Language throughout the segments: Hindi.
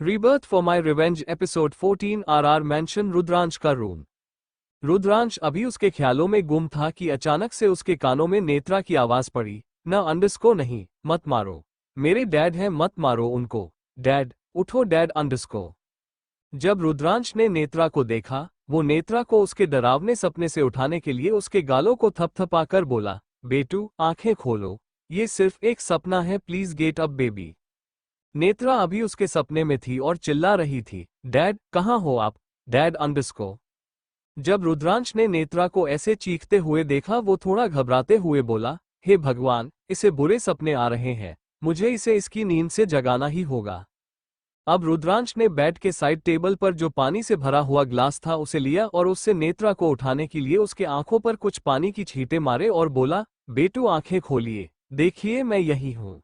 Rebirth for my revenge episode 14 RR mention Rudransh का रूम। रुद्रांश अभी उसके ख्यालों में गुम था कि अचानक से उसके कानों में नेत्रा की आवाज पड़ी। न अंडरस्को नहीं, मत मारो। मेरे डैड हैं, मत मारो उनको। डैड, उठो डैड अंडरस्को। जब रुद्रांश ने नेत्रा को देखा, वो नेत्रा को उसके डरावने सपने से उठाने के लिए उसके गालों को थपथपाकर बोला, बेटू आंखें खोलो, ये सिर्फ एक सपना है, please get up baby. Netra अभी उसके सपने में थी और चिल्ला रही थी, डैड कहाँ हो आप, डैड अंडरस्को। जब रुद्रांश ने नेत्रा को ऐसे चीखते हुए देखा, वो थोड़ा घबराते हुए बोला, हे भगवान, इसे बुरे सपने आ रहे हैं, मुझे इसे इसकी नींद से जगाना ही होगा। अब रुद्रांश ने बेड के साइड टेबल पर जो पानी से भरा हुआ ग्लास था उसे लिया और उससे नेत्रा को उठाने के लिए उसके आंखों पर कुछ पानी की छींटे मारे और बोला, बेटू आंखें खोलिए, देखिए मैं यही हूं।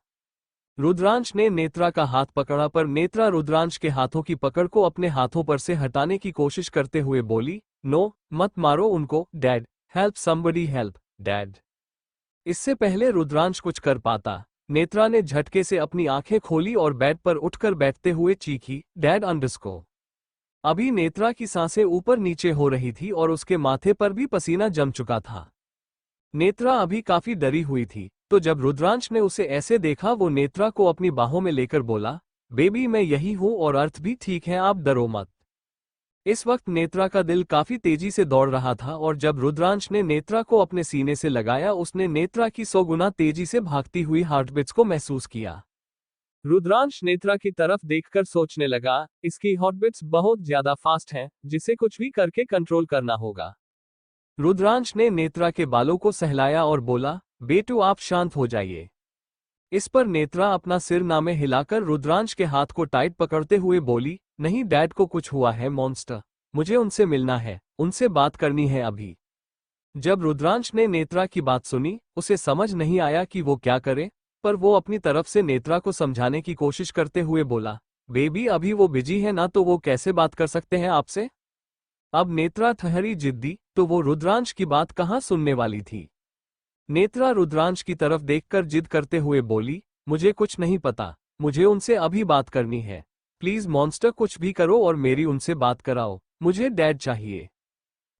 रुद्रांश ने नेत्रा का हाथ पकड़ा पर नेत्रा रुद्रांश के हाथों की पकड़ को अपने हाथों पर से हटाने की कोशिश करते हुए बोली, नो, मत मारो उनको dad, help somebody help dad. इससे पहले रुद्रांश कुछ कर पाता, नेत्रा ने झटके से अपनी आंखें खोली और बेड पर उठकर बैठते हुए चीखी, डैड अंडरस्को। अभी नेत्रा की सांसें ऊपर नीचे हो रही थी और उसके माथे पर भी पसीना जम चुका था। नेत्रा अभी काफी डरी हुई थी, तो जब रुद्रांश ने उसे ऐसे देखा, वो नेत्रा को अपनी बाहों में लेकर बोला, बेबी मैं यही हूं और अर्थ भी ठीक है, आप डरो मत। इस वक्त नेत्रा का दिल काफी तेजी से दौड़ रहा था और जब रुद्रांश ने नेत्रा को अपने सीने से लगाया, उसने नेत्रा की 100 गुना तेजी से भागती हुई हार्टबीट्स को महसूस किया। रुद्रांश नेत्रा की तरफ देखकर सोचने लगा, इसकी हार्टबीट्स बहुत ज्यादा फास्ट हैं, जिसे कुछ भी करके कंट्रोल करना होगा। रुद्रांश ने नेत्रा के बालों को सहलाया और बोला, बेटू आप शांत हो जाइए। इस पर नेत्रा अपना सिर नामे हिलाकर रुद्रांश के हाथ को टाइट पकड़ते हुए बोली, नहीं डैड को कुछ हुआ है मॉन्स्टर, मुझे उनसे मिलना है, उनसे बात करनी है अभी। जब रुद्रांश ने नेत्रा की बात सुनी, उसे समझ नहीं आया कि वो क्या करे, पर वो अपनी तरफ से नेत्रा को समझाने की कोशिश करते हुए बोला, बेबी अभी वो बिजी है ना, तो वो कैसे बात कर सकते हैं आपसे। अब नेत्रा ठहरी जिद्दी, तो वो रुद्रांश की बात कहाँ सुनने वाली थी। नेत्रा रुद्रांश की तरफ देखकर जिद करते हुए बोली, मुझे कुछ नहीं पता, मुझे उनसे अभी बात करनी है, प्लीज मॉन्स्टर कुछ भी करो और मेरी उनसे बात कराओ, मुझे डैड चाहिए।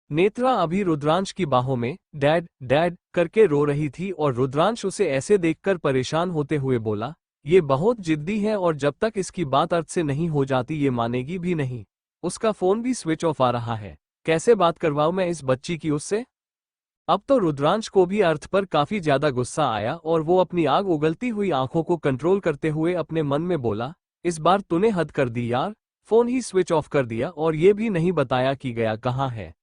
नेत्रा अभी रुद्रांश की बाहों में डैड डैड करके रो रही थी और रुद्रांश उसे ऐसे देखकर परेशान होते हुए बोला, ये बहुत जिद्दी है और जब तक इसकी बात अर्थ से नहीं हो जाती ये मानेगी भी नहीं। उसका फोन भी स्विच ऑफ आ रहा है, कैसे बात करवाऊं मैं इस बच्ची की उससे। अब तो रुद्रांश को भी अर्थ पर काफी ज्यादा गुस्सा आया और वो अपनी आग उगलती हुई आंखों को कंट्रोल करते हुए अपने मन में बोला, इस बार तूने हद कर दी यार, फोन ही स्विच ऑफ कर दिया और ये भी नहीं बताया कि गया कहाँ है।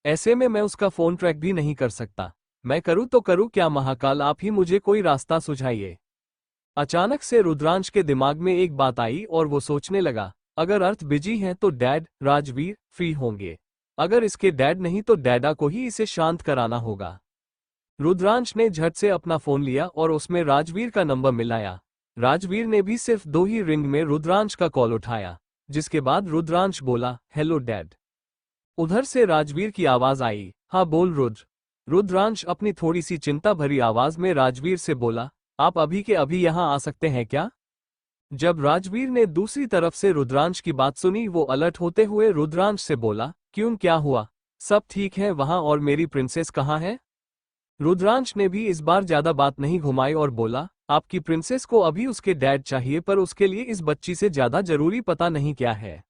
ऐसे में मैं उसका फोन ट्रैक भी नहीं कर सकता, मैं करूँ तो करूँ क्या, महाकाल आप ही मुझे कोई रास्ता सुझाइए। अचानक से रुद्रांश के दिमाग में एक बात आई और वो सोचने लगा, अगर अर्थ बिजी है तो डैड राजवीर फ्री होंगे, अगर इसके डैड नहीं तो डैडा को ही इसे शांत कराना होगा। रुद्रांश ने झट से अपना फोन लिया और उसमें राजवीर का नंबर मिलाया। राजवीर ने भी सिर्फ 2 ही रिंग में रुद्रांश का कॉल उठाया, जिसके बाद रुद्रांश बोला, हेलो डैड। उधर से राजवीर की आवाज आई, हाँ बोल रुद्र। रुद्रांश अपनी थोड़ी सी चिंता भरी आवाज में राजवीर से बोला, आप अभी के अभी यहां आ सकते हैं क्या। जब राजवीर ने दूसरी तरफ से रुद्रांश की बात सुनी, वो अलर्ट होते हुए रुद्रांश से बोला, क्यों क्या हुआ, सब ठीक है वहां और मेरी प्रिंसेस कहाँ है। रुद्रांश ने भी इस बार ज्यादा बात नहीं घुमाई और बोला, आपकी प्रिंसेस को अभी उसके डैड चाहिए, पर उसके लिए इस बच्ची से ज्यादा जरूरी पता नहीं क्या है।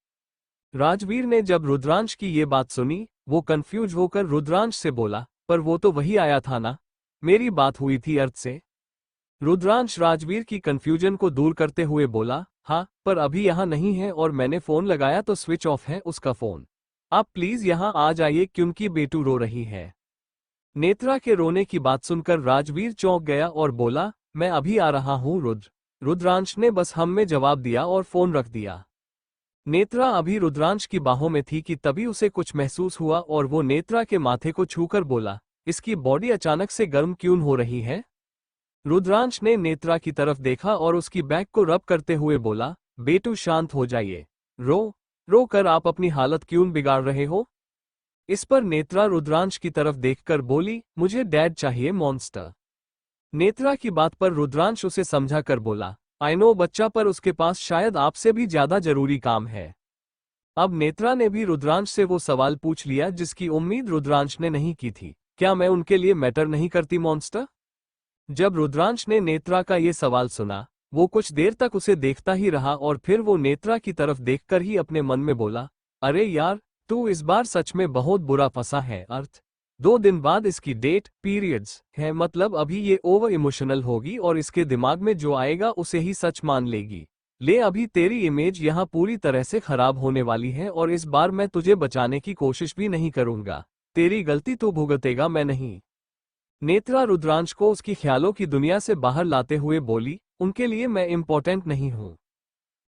राजवीर ने जब रुद्रांश की ये बात सुनी, वो कंफ्यूज होकर रुद्रांश से बोला, पर वो तो वही आया था ना, मेरी बात हुई थी अर्थ से। रुद्रांश राजवीर की कंफ्यूजन को दूर करते हुए बोला, हाँ पर अभी यहाँ नहीं है और मैंने फोन लगाया तो स्विच ऑफ है उसका फोन, आप प्लीज यहाँ आ जाइए क्योंकि बेटू रो रही है। नेत्रा के रोने की बात सुनकर राजवीर चौंक गया और बोला, मैं अभी आ रहा हूँ रुद्र। रुद्रांश ने बस हम में जवाब दिया और फोन रख दिया। नेत्रा अभी रुद्रांश की बाहों में थी कि तभी उसे कुछ महसूस हुआ और वो नेत्रा के माथे को छूकर बोला, इसकी बॉडी अचानक से गर्म क्यों हो रही है। रुद्रांश ने नेत्रा की तरफ देखा और उसकी बैक को रब करते हुए बोला, बेटू शांत हो जाइए, रो कर आप अपनी हालत क्यों बिगाड़ रहे हो। इस पर नेत्रा रुद्रांश की तरफ देखकर बोली, मुझे डैड चाहिए मॉन्स्टर। नेत्रा की बात पर रुद्रांश उसे समझा कर बोला, आई नो बच्चा, पर उसके पास शायद आपसे भी ज्यादा जरूरी काम है। अब नेत्रा ने भी रुद्रांश से वो सवाल पूछ लिया जिसकी उम्मीद रुद्रांश ने नहीं की थी। क्या मैं उनके लिए मैटर नहीं करती मॉन्स्टर? जब रुद्रांश ने नेत्रा का ये सवाल सुना, वो कुछ देर तक उसे देखता ही रहा और फिर वो नेत्रा की तरफ देखकर ही अपने मन में बोला, अरे यार, तू इस बार सच में बहुत बुरा फंसा है। अर्थ 2 दिन बाद इसकी डेट पीरियड्स है, मतलब अभी ये ओवर इमोशनल होगी और इसके दिमाग में जो आएगा उसे ही सच मान लेगी। ले, अभी तेरी इमेज यहाँ पूरी तरह से खराब होने वाली है और इस बार मैं तुझे बचाने की कोशिश भी नहीं करूंगा। तेरी गलती तू भुगतेगा, मैं नहीं। नेत्रा रुद्रांश को उसकी ख्यालों की दुनिया से बाहर लाते हुए बोली, उनके लिए मैं इम्पोर्टेंट नहीं हूं।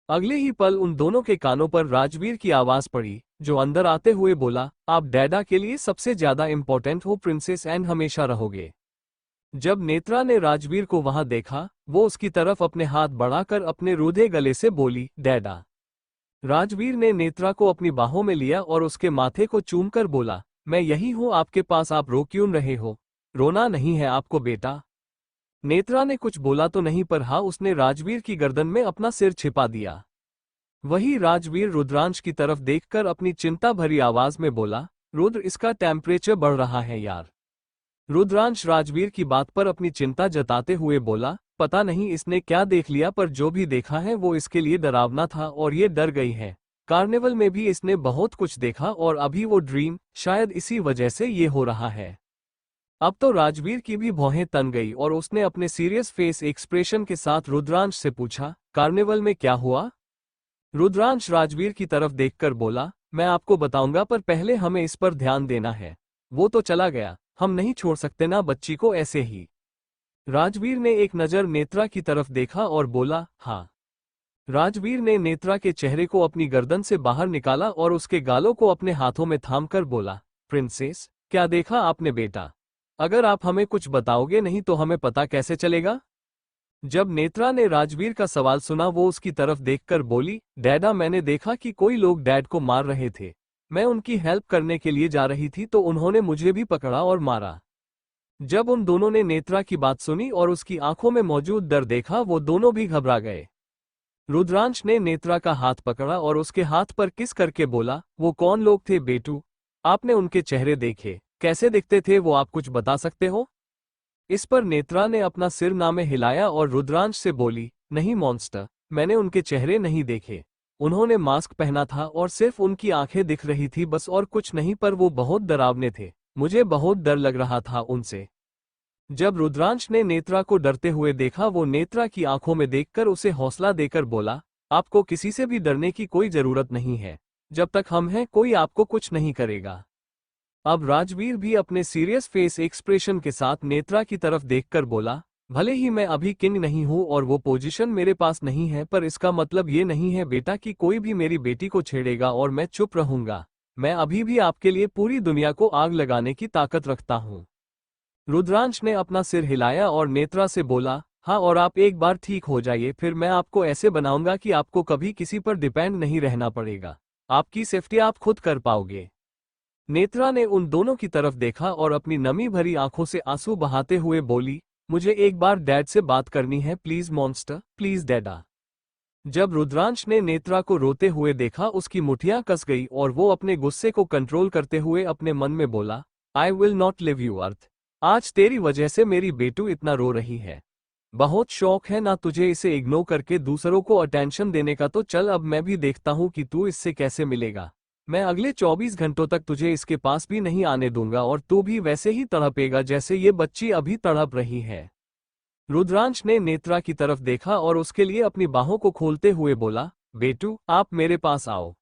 अगले ही पल उन दोनों के कानों पर राजवीर की आवाज पड़ी, जो अंदर आते हुए बोला, आप डैडा के लिए सबसे ज्यादा इम्पोर्टेंट हो प्रिंसेस, एंड हमेशा रहोगे। जब नेत्रा ने राजवीर को वहां देखा, वो उसकी तरफ अपने हाथ बढ़ाकर अपने रूधे गले से बोली, डैडा। राजवीर ने नेत्रा को अपनी बाहों में लिया और उसके माथे को चूमकर बोला, मैं यही हूं आपके पास, आप रो क्यों रहे हो? रोना नहीं है आपको बेटा। नेत्रा ने कुछ बोला तो नहीं, पर हाँ, उसने राजवीर की गर्दन में अपना सिर छिपा दिया। वही राजवीर रुद्रांश की तरफ देखकर अपनी चिंता भरी आवाज में बोला, रुद्र, इसका टेम्परेचर बढ़ रहा है यार। रुद्रांश राजवीर की बात पर अपनी चिंता जताते हुए बोला, पता नहीं इसने क्या देख लिया, पर जो भी देखा है वो इसके लिए डरावना था और ये डर गई है। कार्निवल में भी इसने बहुत कुछ देखा और अभी वो ड्रीम, शायद इसी वजह से ये हो रहा है। अब तो राजवीर की भी भौहें तन गई और उसने अपने सीरियस फेस एक्सप्रेशन के साथ रुद्रांश से पूछा, कार्निवल में क्या हुआ? रुद्रांश राजवीर की तरफ देखकर बोला, मैं आपको बताऊंगा, पर पहले हमें इस पर ध्यान देना है। वो तो चला गया, हम नहीं छोड़ सकते ना बच्ची को ऐसे ही। राजवीर ने एक नज़र नेत्रा की तरफ देखा और बोला, हाँ। राजवीर ने नेत्रा के चेहरे को अपनी गर्दन से बाहर निकाला और उसके गालों को अपने हाथों में थामकर बोला, प्रिंसेस, क्या देखा आपने बेटा? अगर आप हमें कुछ बताओगे नहीं तो हमें पता कैसे चलेगा? जब नेत्रा ने राजवीर का सवाल सुना, वो उसकी तरफ देखकर बोली, डैडा, मैंने देखा कि कोई लोग डैड को मार रहे थे। मैं उनकी हेल्प करने के लिए जा रही थी तो उन्होंने मुझे भी पकड़ा और मारा। जब उन दोनों ने नेत्रा की बात सुनी और उसकी आंखों में मौजूद डर देखा, वो दोनों भी घबरा गए। रुद्रांश ने नेत्रा का हाथ पकड़ा और उसके हाथ पर किस करके बोला, वो कौन लोग थे बेटू? आपने उनके चेहरे देखे? कैसे दिखते थे वो, आप कुछ बता सकते हो? इस पर नेत्रा ने अपना सिर ना में हिलाया और रुद्रांश से बोली, नहीं मॉन्स्टर, मैंने उनके चेहरे नहीं देखे। उन्होंने मास्क पहना था और सिर्फ उनकी आंखें दिख रही थी बस, और कुछ नहीं, पर वो बहुत डरावने थे। मुझे बहुत डर लग रहा था उनसे। जब रुद्रांश ने नेत्रा को डरते हुए देखा, वो नेत्रा की आंखों में देखकर उसे हौसला देकर बोला, आपको किसी से भी डरने की कोई जरूरत नहीं है। जब तक हम हैं कोई आपको कुछ नहीं करेगा। अब राजवीर भी अपने सीरियस फेस एक्सप्रेशन के साथ नेत्रा की तरफ देखकर बोला, भले ही मैं अभी किंग नहीं हूं और वो पोजीशन मेरे पास नहीं है, पर इसका मतलब ये नहीं है बेटा कि कोई भी मेरी बेटी को छेड़ेगा और मैं चुप रहूंगा। मैं अभी भी आपके लिए पूरी दुनिया को आग लगाने की ताकत रखता हूं। रुद्रांश ने अपना सिर हिलाया और नेत्रा से बोला, हाँ, और आप एक बार ठीक हो जाइए, फिर मैं आपको ऐसे बनाऊंगा कि आपको कभी किसी पर डिपेंड नहीं रहना पड़ेगा। आपकी सेफ्टी आप खुद कर पाओगे। नेत्रा ने उन दोनों की तरफ देखा और अपनी नमी भरी आंखों से आंसू बहाते हुए बोली, मुझे एक बार डैड से बात करनी है, प्लीज मॉन्स्टर, प्लीज डैडा। जब रुद्रांश ने नेत्रा को रोते हुए देखा, उसकी मुठियां कस गई और वो अपने गुस्से को कंट्रोल करते हुए अपने मन में बोला, I will not leave you Arth. आज तेरी वजह से मेरी बेटू इतना रो रही है। बहुत शौक है ना तुझे इसे इग्नोर करके दूसरों को अटेंशन देने का, तो चल अब मैं भी देखता हूं कि तू इससे कैसे मिलेगा। मैं अगले 24 घंटों तक तुझे इसके पास भी नहीं आने दूंगा और तू भी वैसे ही तड़पेगा जैसे ये बच्ची अभी तड़प रही है। रुद्रांश ने नेत्रा की तरफ देखा और उसके लिए अपनी बाहों को खोलते हुए बोला, बेटू, आप मेरे पास आओ।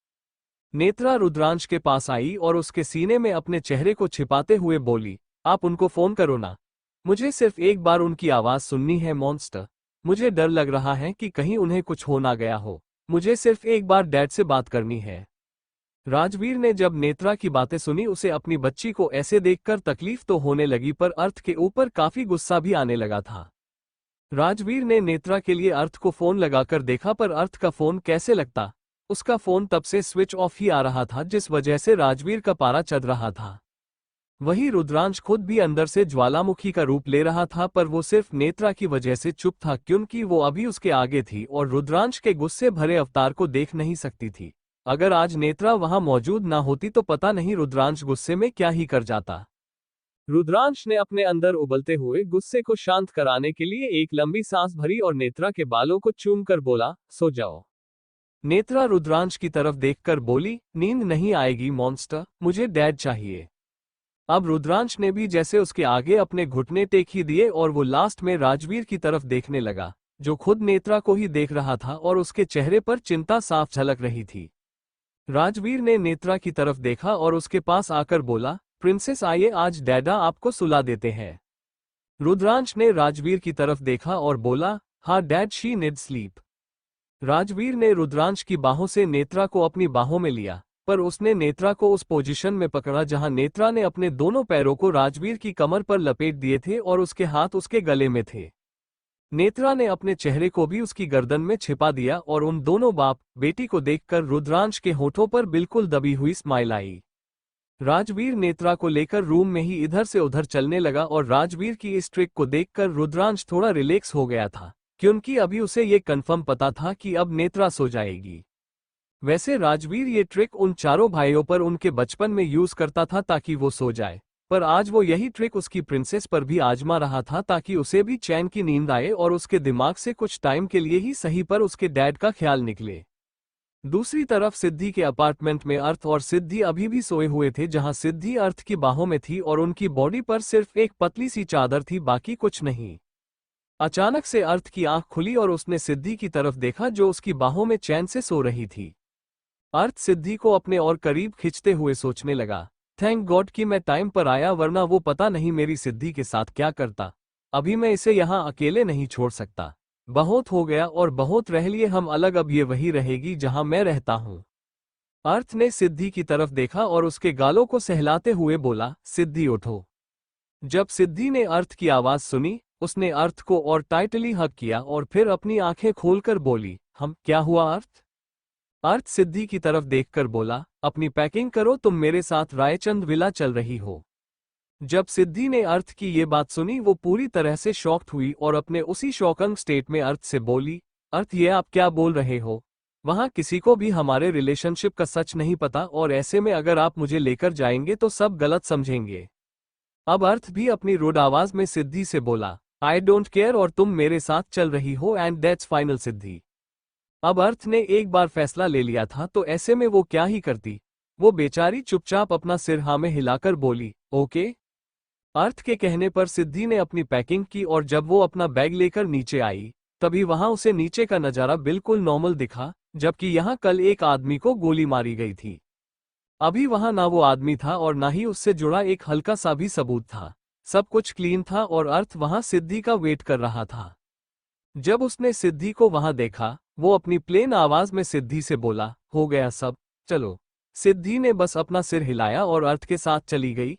नेत्रा रुद्रांश के पास आई और उसके सीने में अपने चेहरे को छिपाते हुए बोली, आप उनको फोन करो ना। मुझे सिर्फ एक बार उनकी आवाज सुननी है मॉन्स्टर। मुझे डर लग रहा है कि कहीं उन्हें कुछ हो ना गया हो। मुझे सिर्फ एक बार डैड से बात करनी है। राजवीर ने जब नेत्रा की बातें सुनी, उसे अपनी बच्ची को ऐसे देखकर तकलीफ तो होने लगी, पर अर्थ के ऊपर काफी गुस्सा भी आने लगा था। राजवीर ने नेत्रा के लिए अर्थ को फोन लगाकर देखा, पर अर्थ का फोन कैसे लगता। उसका फोन तब से स्विच ऑफ ही आ रहा था, जिस वजह से राजवीर का पारा चढ़ रहा था। वही रुद्रांश खुद भी अंदर से ज्वालामुखी का रूप ले रहा था, पर वो सिर्फ नेत्रा की वजह से चुप था क्योंकि वो अभी उसके आगे थी और रुद्रांश के गुस्से भरे अवतार को देख नहीं सकती थी। अगर आज नेत्रा वहां मौजूद ना होती तो पता नहीं रुद्रांश गुस्से में क्या ही कर जाता। रुद्रांश ने अपने अंदर उबलते हुए गुस्से को शांत कराने के लिए एक लंबी सांस भरी और नेत्रा के बालों को चूमकर बोला, सो जाओ। नेत्रा रुद्रांश की तरफ देखकर बोली, नींद नहीं आएगी मॉन्स्टर, मुझे डैड चाहिए। अब रुद्रांश ने भी जैसे उसके आगे अपने घुटने टेक ही दिए और वो लास्ट में राजवीर की तरफ देखने लगा, जो खुद नेत्रा को ही देख रहा था और उसके चेहरे पर चिंता साफ झलक रही थी। राजवीर ने नेत्रा की तरफ देखा और उसके पास आकर बोला, प्रिंसेस आइए, आज डैडा आपको सुला देते हैं। रुद्रांश ने राजवीर की तरफ देखा और बोला, हाँ dad, she need sleep. Rajveer ने रुद्रांश की बाहों से नेत्रा को अपनी बाहों में लिया, पर उसने नेत्रा को उस पोजीशन में पकड़ा जहां नेत्रा ने अपने दोनों पैरों को राजवीर की कमर पर लपेट दिए थे और उसके हाथ उसके गले में थे। नेत्रा ने अपने चेहरे को भी उसकी गर्दन में छिपा दिया और उन दोनों बाप बेटी को देखकर रुद्रांश के होठों पर बिल्कुल दबी हुई स्माइल आई। राजवीर नेत्रा को लेकर रूम में ही इधर से उधर चलने लगा और राजवीर की इस ट्रिक को देखकर रुद्रांश थोड़ा रिलैक्स हो गया था, क्योंकि अभी उसे ये कंफर्म पता था कि अब नेत्रा सो जाएगी। वैसे राजवीर ये ट्रिक उन चारों भाइयों पर उनके बचपन में यूज करता था ताकि वो सो जाए, पर आज वो यही ट्रिक उसकी प्रिंसेस पर भी आजमा रहा था ताकि उसे भी चैन की नींद आए और उसके दिमाग से कुछ टाइम के लिए ही सही पर उसके डैड का ख्याल निकले। दूसरी तरफ सिद्धि के अपार्टमेंट में अर्थ और सिद्धि अभी भी सोए हुए थे, जहां सिद्धि अर्थ की बाहों में थी और उनकी बॉडी पर सिर्फ एक पतली सी चादर थी, बाकी कुछ नहीं। अचानक से अर्थ की आंख खुली और उसने सिद्धि की तरफ देखा जो उसकी बाहों में चैन से सो रही थी। अर्थ सिद्धि को अपने और करीब खींचते हुए सोचने लगा, थैंक गॉड कि मैं टाइम पर आया, वरना वो पता नहीं मेरी सिद्धि के साथ क्या करता। अभी मैं इसे यहाँ अकेले नहीं छोड़ सकता। बहुत हो गया और बहुत रह लिए हम अलग, अब ये वही रहेगी जहां मैं रहता हूं। अर्थ ने सिद्धि की तरफ देखा और उसके गालों को सहलाते हुए बोला, सिद्धि उठो। जब सिद्धि ने अर्थ की आवाज सुनी, उसने अर्थ को और टाइटली हग किया और फिर अपनी आंखें खोलकर बोली, हम क्या हुआ अर्थ? अर्थ सिद्धि की तरफ देखकर बोला, अपनी पैकिंग करो, तुम मेरे साथ रायचंद विला चल रही हो। जब सिद्धि ने अर्थ की ये बात सुनी वो पूरी तरह से शॉक्ड हुई और अपने उसी शॉकिंग स्टेट में अर्थ से बोली, अर्थ ये आप क्या बोल रहे हो? वहां किसी को भी हमारे रिलेशनशिप का सच नहीं पता और ऐसे में अगर आप मुझे लेकर जाएंगे तो सब गलत समझेंगे। अब अर्थ भी अपनी रुड आवाज में सिद्धि से बोला, आई डोंट केयर और तुम मेरे साथ चल रही हो एंड दैट्स फाइनल। सिद्धि अब अर्थ ने एक बार फैसला ले लिया था तो ऐसे में वो क्या ही करती। वो बेचारी चुपचाप अपना सिर हाँ में हिलाकर बोली, ओके। अर्थ के कहने पर सिद्धि ने अपनी पैकिंग की और जब वो अपना बैग लेकर नीचे आई तभी वहां उसे नीचे का नजारा बिल्कुल नॉर्मल दिखा, जबकि यहां कल एक आदमी को गोली मारी गई थी। अभी वहां ना वो आदमी था और ना ही उससे जुड़ा एक हल्का सा भी सबूत था। सब कुछ क्लीन था और अर्थ वहां सिद्धि का वेट कर रहा था। जब उसने सिद्धि को वहां देखा वो अपनी प्लेन आवाज में सिद्धि से बोला, हो गया सब, चलो। सिद्धि ने बस अपना सिर हिलाया और अर्थ के साथ चली गई।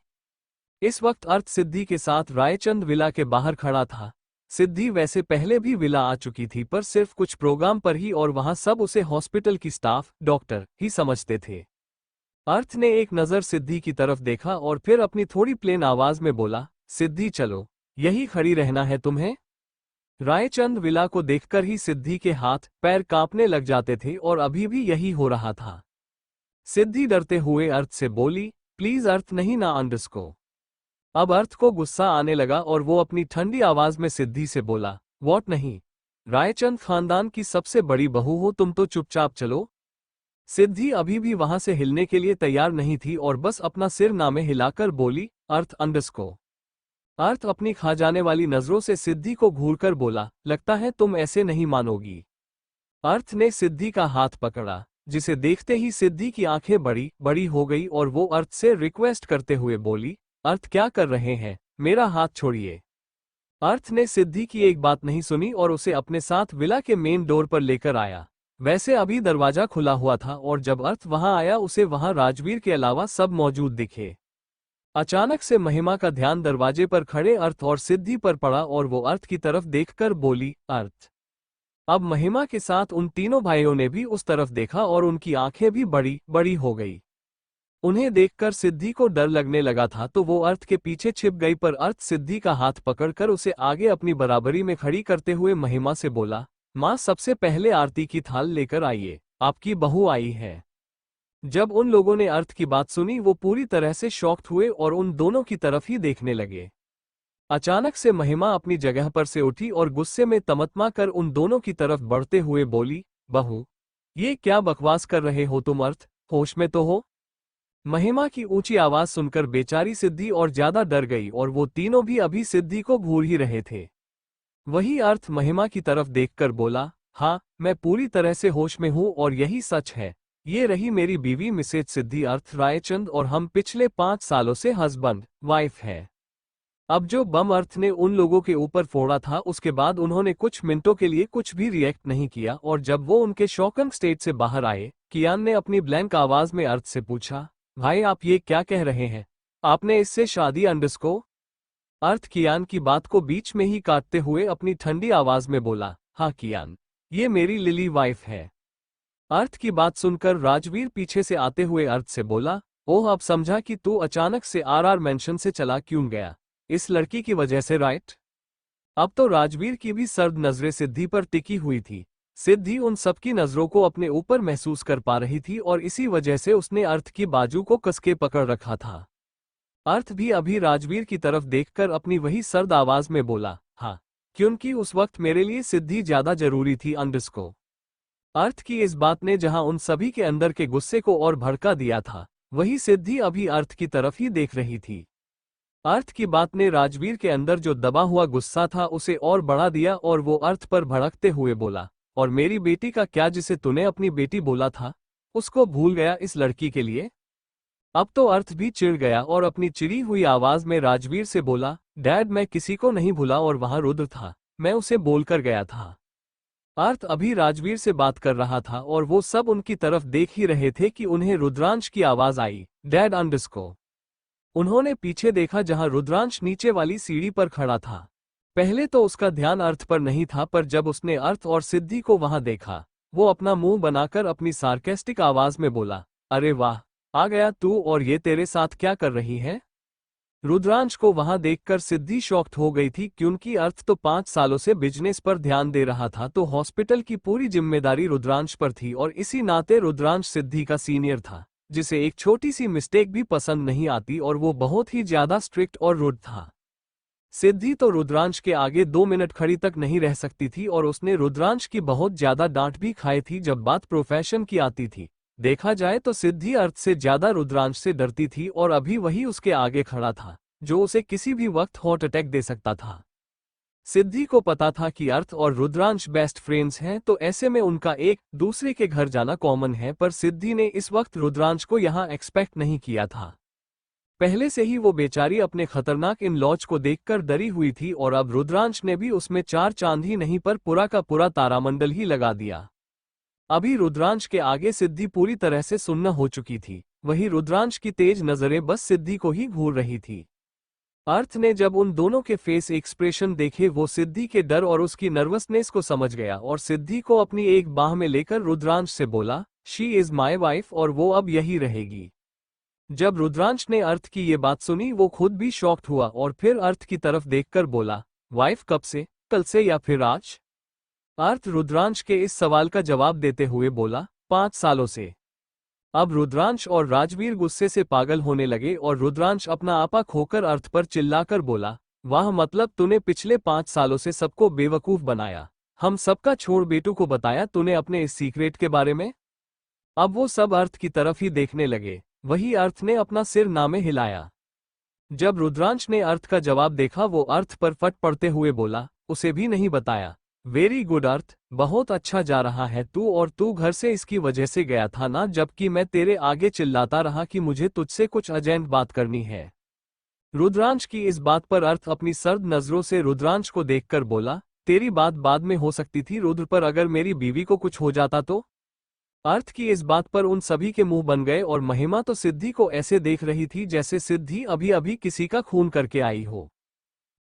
इस वक्त अर्थ सिद्धि के साथ रायचंद विला के बाहर खड़ा था। सिद्धि वैसे पहले भी विला आ चुकी थी पर सिर्फ कुछ प्रोग्राम पर ही और वहां सब उसे हॉस्पिटल की स्टाफ डॉक्टर ही समझते थे। अर्थ ने एक नजर सिद्धि की तरफ देखा और फिर अपनी थोड़ी प्लेन आवाज में बोला, सिद्धि चलो, यही खड़ी रहना है तुम्हें? रायचंद विला को देखकर ही सिद्धि के हाथ पैर कांपने लग जाते थे और अभी भी यही हो रहा था। सिद्धि डरते हुए अर्थ से बोली, प्लीज अर्थ नहीं ना अंडरस्को। अब अर्थ को गुस्सा आने लगा और वो अपनी ठंडी आवाज में सिद्धि से बोला, व्हाट नहीं? रायचंद खानदान की सबसे बड़ी बहू हो तुम, तो चुपचाप चलो। सिद्धि अभी भी वहां से हिलने के लिए तैयार नहीं थी और बस अपना सिर नामे हिलाकर बोली, अर्थ अंडरस्को। अर्थ अपनी खा जाने वाली नजरों से सिद्धि को घूरकर बोला, लगता है तुम ऐसे नहीं मानोगी। अर्थ ने सिद्धि का हाथ पकड़ा, जिसे देखते ही सिद्धि की आंखें बड़ी बड़ी हो गई और वो अर्थ से रिक्वेस्ट करते हुए बोली, अर्थ क्या कर रहे हैं, मेरा हाथ छोड़िए। अर्थ ने सिद्धि की एक बात नहीं सुनी और उसे अपने साथ विला के मेन डोर पर लेकर आया। वैसे अभी दरवाजा खुला हुआ था और जब अर्थ वहां आया उसे वहां राजवीर के अलावा सब मौजूद दिखे। अचानक से महिमा का ध्यान दरवाजे पर खड़े अर्थ और सिद्धि पर पड़ा और वो अर्थ की तरफ देखकर बोली, अर्थ। अब महिमा के साथ उन तीनों भाइयों ने भी उस तरफ देखा और उनकी आंखें भी बड़ी बड़ी हो गई। उन्हें देखकर सिद्धि को डर लगने लगा था तो वो अर्थ के पीछे छिप गई, पर अर्थ सिद्धि का हाथ पकड़कर उसे आगे अपनी बराबरी में खड़ी करते हुए महिमा से बोला, माँ सबसे पहले आरती की थाल लेकर आइए, आपकी बहू आई है। जब उन लोगों ने अर्थ की बात सुनी वो पूरी तरह से शॉक्ड हुए और उन दोनों की तरफ ही देखने लगे। अचानक से महिमा अपनी जगह पर से उठी और गुस्से में तमतमा कर उन दोनों की तरफ बढ़ते हुए बोली, बहू ये क्या बकवास कर रहे हो तुम, अर्थ होश में तो हो? महिमा की ऊंची आवाज सुनकर बेचारी सिद्धि और ज्यादा डर गई और वो तीनों भी अभी सिद्धि को घूर ही रहे थे। वही अर्थ महिमा की तरफ देखकर बोला, हाँ मैं पूरी तरह से होश में हूँ और यही सच है। ये रही मेरी बीवी मिसेज सिद्धि अर्थ रायचंद और हम पिछले 5 सालों से हस्बैंड वाइफ है। अब जो बम अर्थ ने उन लोगों के ऊपर फोड़ा था उसके बाद उन्होंने कुछ मिनटों के लिए कुछ भी रिएक्ट नहीं किया और जब वो उनके शॉकिंग स्टेट से बाहर आए, कियान ने अपनी ब्लैंक आवाज में अर्थ से पूछा, भाई आप ये क्या कह रहे हैं, आपने इससे शादी अंडरस्को? अर्थ कियान की बात को बीच में ही काटते हुए अपनी ठंडी आवाज में बोला, हाँ कियान, ये मेरी लिली वाइफ है। अर्थ की बात सुनकर राजवीर पीछे से आते हुए अर्थ से बोला, ओह अब समझा कि तू अचानक से आरआर मेंशन से चला क्यों गया, इस लड़की की वजह से राइट? अब तो राजवीर की भी सर्द नजरें सिद्धि पर टिकी हुई थी। सिद्धि उन सबकी नजरों को अपने ऊपर महसूस कर पा रही थी और इसी वजह से उसने अर्थ की बाजू को कसके पकड़ रखा था। अर्थ भी अभी राजवीर की तरफ देखकर अपनी वही सर्द आवाज में बोला, हाँ क्योंकि उस वक्त मेरे लिए सिद्धि ज्यादा जरूरी थी अंडरस्को। अर्थ की इस बात ने जहां उन सभी के अंदर के गुस्से को और भड़का दिया था, वही सिद्धि अभी अर्थ की तरफ ही देख रही थी। अर्थ की बात ने राजवीर के अंदर जो दबा हुआ गुस्सा था उसे और बढ़ा दिया और वो अर्थ पर भड़कते हुए बोला, और मेरी बेटी का क्या, जिसे तूने अपनी बेटी बोला था उसको भूल गया इस लड़की के लिए? अब तो अर्थ भी चिढ़ गया और अपनी चिड़ी हुई आवाज में राजवीर से बोला, डैड मैं किसी को नहीं भूला और वहां रुद्र था, मैं उसे बोलकर गया था। अर्थ अभी राजवीर से बात कर रहा था और वो सब उनकी तरफ देख ही रहे थे कि उन्हें रुद्रांश की आवाज आई, डैड अंडरस्को। उन्होंने पीछे देखा जहां रुद्रांश नीचे वाली सीढ़ी पर खड़ा था। पहले तो उसका ध्यान अर्थ पर नहीं था, पर जब उसने अर्थ और सिद्धि को वहां देखा, वो अपना मुंह बनाकर अपनी सार्केस्टिक आवाज में बोला, अरे वाह आ गया तू, और ये तेरे साथ क्या कर रही है? रुद्रांश को वहां देखकर सिद्धि शॉक्ड हो गई थी, क्योंकि अर्थ तो 5 सालों से बिजनेस पर ध्यान दे रहा था तो हॉस्पिटल की पूरी जिम्मेदारी रुद्रांश पर थी और इसी नाते रुद्रांश सिद्धि का सीनियर था, जिसे एक छोटी सी मिस्टेक भी पसंद नहीं आती और वो बहुत ही ज्यादा स्ट्रिक्ट और रूड था। सिद्धि तो रुद्रांश के आगे 2 मिनट खड़ी तक नहीं रह सकती थी और उसने रुद्रांश की बहुत ज्यादा डांट भी खाई थी जब बात प्रोफेशन की आती थी। देखा जाए तो सिद्धि अर्थ से ज्यादा रुद्रांश से डरती थी और अभी वही उसके आगे खड़ा था, जो उसे किसी भी वक्त हार्ट अटैक दे सकता था। सिद्धि को पता था कि अर्थ और रुद्रांश बेस्ट फ्रेंड्स हैं, तो ऐसे में उनका एक दूसरे के घर जाना कॉमन है, पर सिद्धि ने इस वक्त रुद्रांश को यहां एक्सपेक्ट नहीं किया था। पहले से ही वो बेचारी अपने खतरनाक इन लॉज को देखकर डरी हुई थी और अब रुद्रांश ने भी उसमें 4 चांद ही नहीं पर पूरा का पूरा तारामंडल ही लगा दिया। अभी रुद्रांश के आगे सिद्धि पूरी तरह से सुन्न हो चुकी थी, वही रुद्रांश की तेज नजरें बस सिद्धि को ही घूर रही थी। अर्थ ने जब उन दोनों के फेस एक्सप्रेशन देखे वो सिद्धि के डर और उसकी नर्वसनेस को समझ गया और सिद्धि को अपनी एक बाह में लेकर रुद्रांश से बोला, शी इज माई वाइफ और वो अब यही रहेगी। जब रुद्रांश ने अर्थ की ये बात सुनी वो खुद भी शॉक्ड हुआ और फिर अर्थ की तरफ देखकर बोला, वाइफ कब से, कल से या फिर आज? अर्थ रुद्रांश के इस सवाल का जवाब देते हुए बोला, 5 सालों से। अब रुद्रांश और राजवीर गुस्से से पागल होने लगे और रुद्रांश अपना आपा खोकर अर्थ पर चिल्लाकर बोला, वाह मतलब तूने पिछले 5 सालों से सबको बेवकूफ बनाया, हम सबका छोड़ बेटू को बताया तूने अपने इस सीक्रेट के बारे में? अब वो सब अर्थ की तरफ ही देखने लगे, वही अर्थ ने अपना सिर नामे हिलाया। जब रुद्रांश ने अर्थ का जवाब देखा वो अर्थ पर फट पड़ते हुए बोला, उसे भी नहीं बताया, वेरी गुड अर्थ, बहुत अच्छा जा रहा है तू, और तू घर से इसकी वजह से गया था ना, जबकि मैं तेरे आगे चिल्लाता रहा कि मुझे तुझसे कुछ अर्जेंट बात करनी है। रुद्रांश की इस बात पर अर्थ अपनी सर्द नजरों से रुद्रांश को देखकर बोला, तेरी बात बाद में हो सकती थी रुद्र, पर अगर मेरी बीवी को कुछ हो जाता तो? अर्थ की इस बात पर उन सभी के मुंह बन गए और महिमा तो सिद्धि को ऐसे देख रही थी जैसे सिद्धि अभी अभी किसी का खून करके आई हो।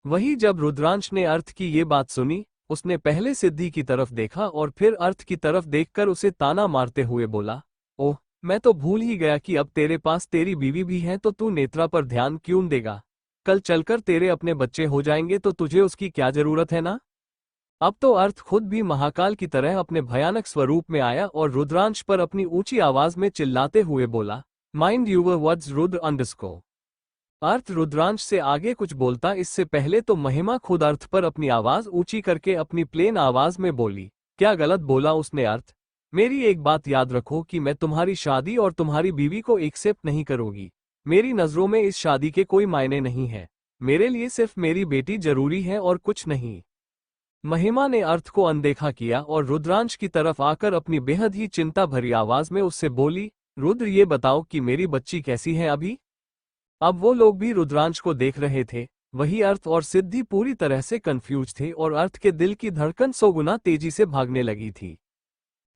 वही जब रुद्रांश ने अर्थ की ये बात सुनी, उसने पहले सिद्धि की तरफ देखा और फिर अर्थ की तरफ देखकर उसे ताना मारते हुए बोला, ओह मैं तो भूल ही गया कि अब तेरे पास तेरी बीवी भी है, तो तू नेत्रा पर ध्यान क्यों देगा? कल चलकर तेरे अपने बच्चे हो जाएंगे तो तुझे उसकी क्या जरूरत है ना? अब तो अर्थ खुद भी महाकाल की तरह अपने भयानक स्वरूप में आया और रुद्रांश पर अपनी ऊंची आवाज में चिल्लाते हुए बोला, माइंड यूवर वर्ड्स रुद्र अंडरस्को। अर्थ रुद्रांश से आगे कुछ बोलता इससे पहले तो महिमा खुद अर्थ पर अपनी आवाज ऊंची करके अपनी प्लेन आवाज में बोली, क्या गलत बोला उसने अर्थ? मेरी एक बात याद रखो कि मैं तुम्हारी शादी और तुम्हारी बीवी को एक्सेप्ट नहीं करूंगी। मेरी नजरों में इस शादी के कोई मायने नहीं है। मेरे लिए सिर्फ मेरी बेटी जरूरी है और कुछ नहीं। महिमा ने अर्थ को अनदेखा किया और रुद्रांश की तरफ आकर अपनी बेहद ही चिंता भरी आवाज में उससे बोली, रुद्र ये बताओ कि मेरी बच्ची कैसी है अभी? अब वो लोग भी रुद्रांश को देख रहे थे। वही अर्थ और सिद्धि पूरी तरह से कंफ्यूज थे और अर्थ के दिल की धड़कन 100 गुना तेजी से भागने लगी थी।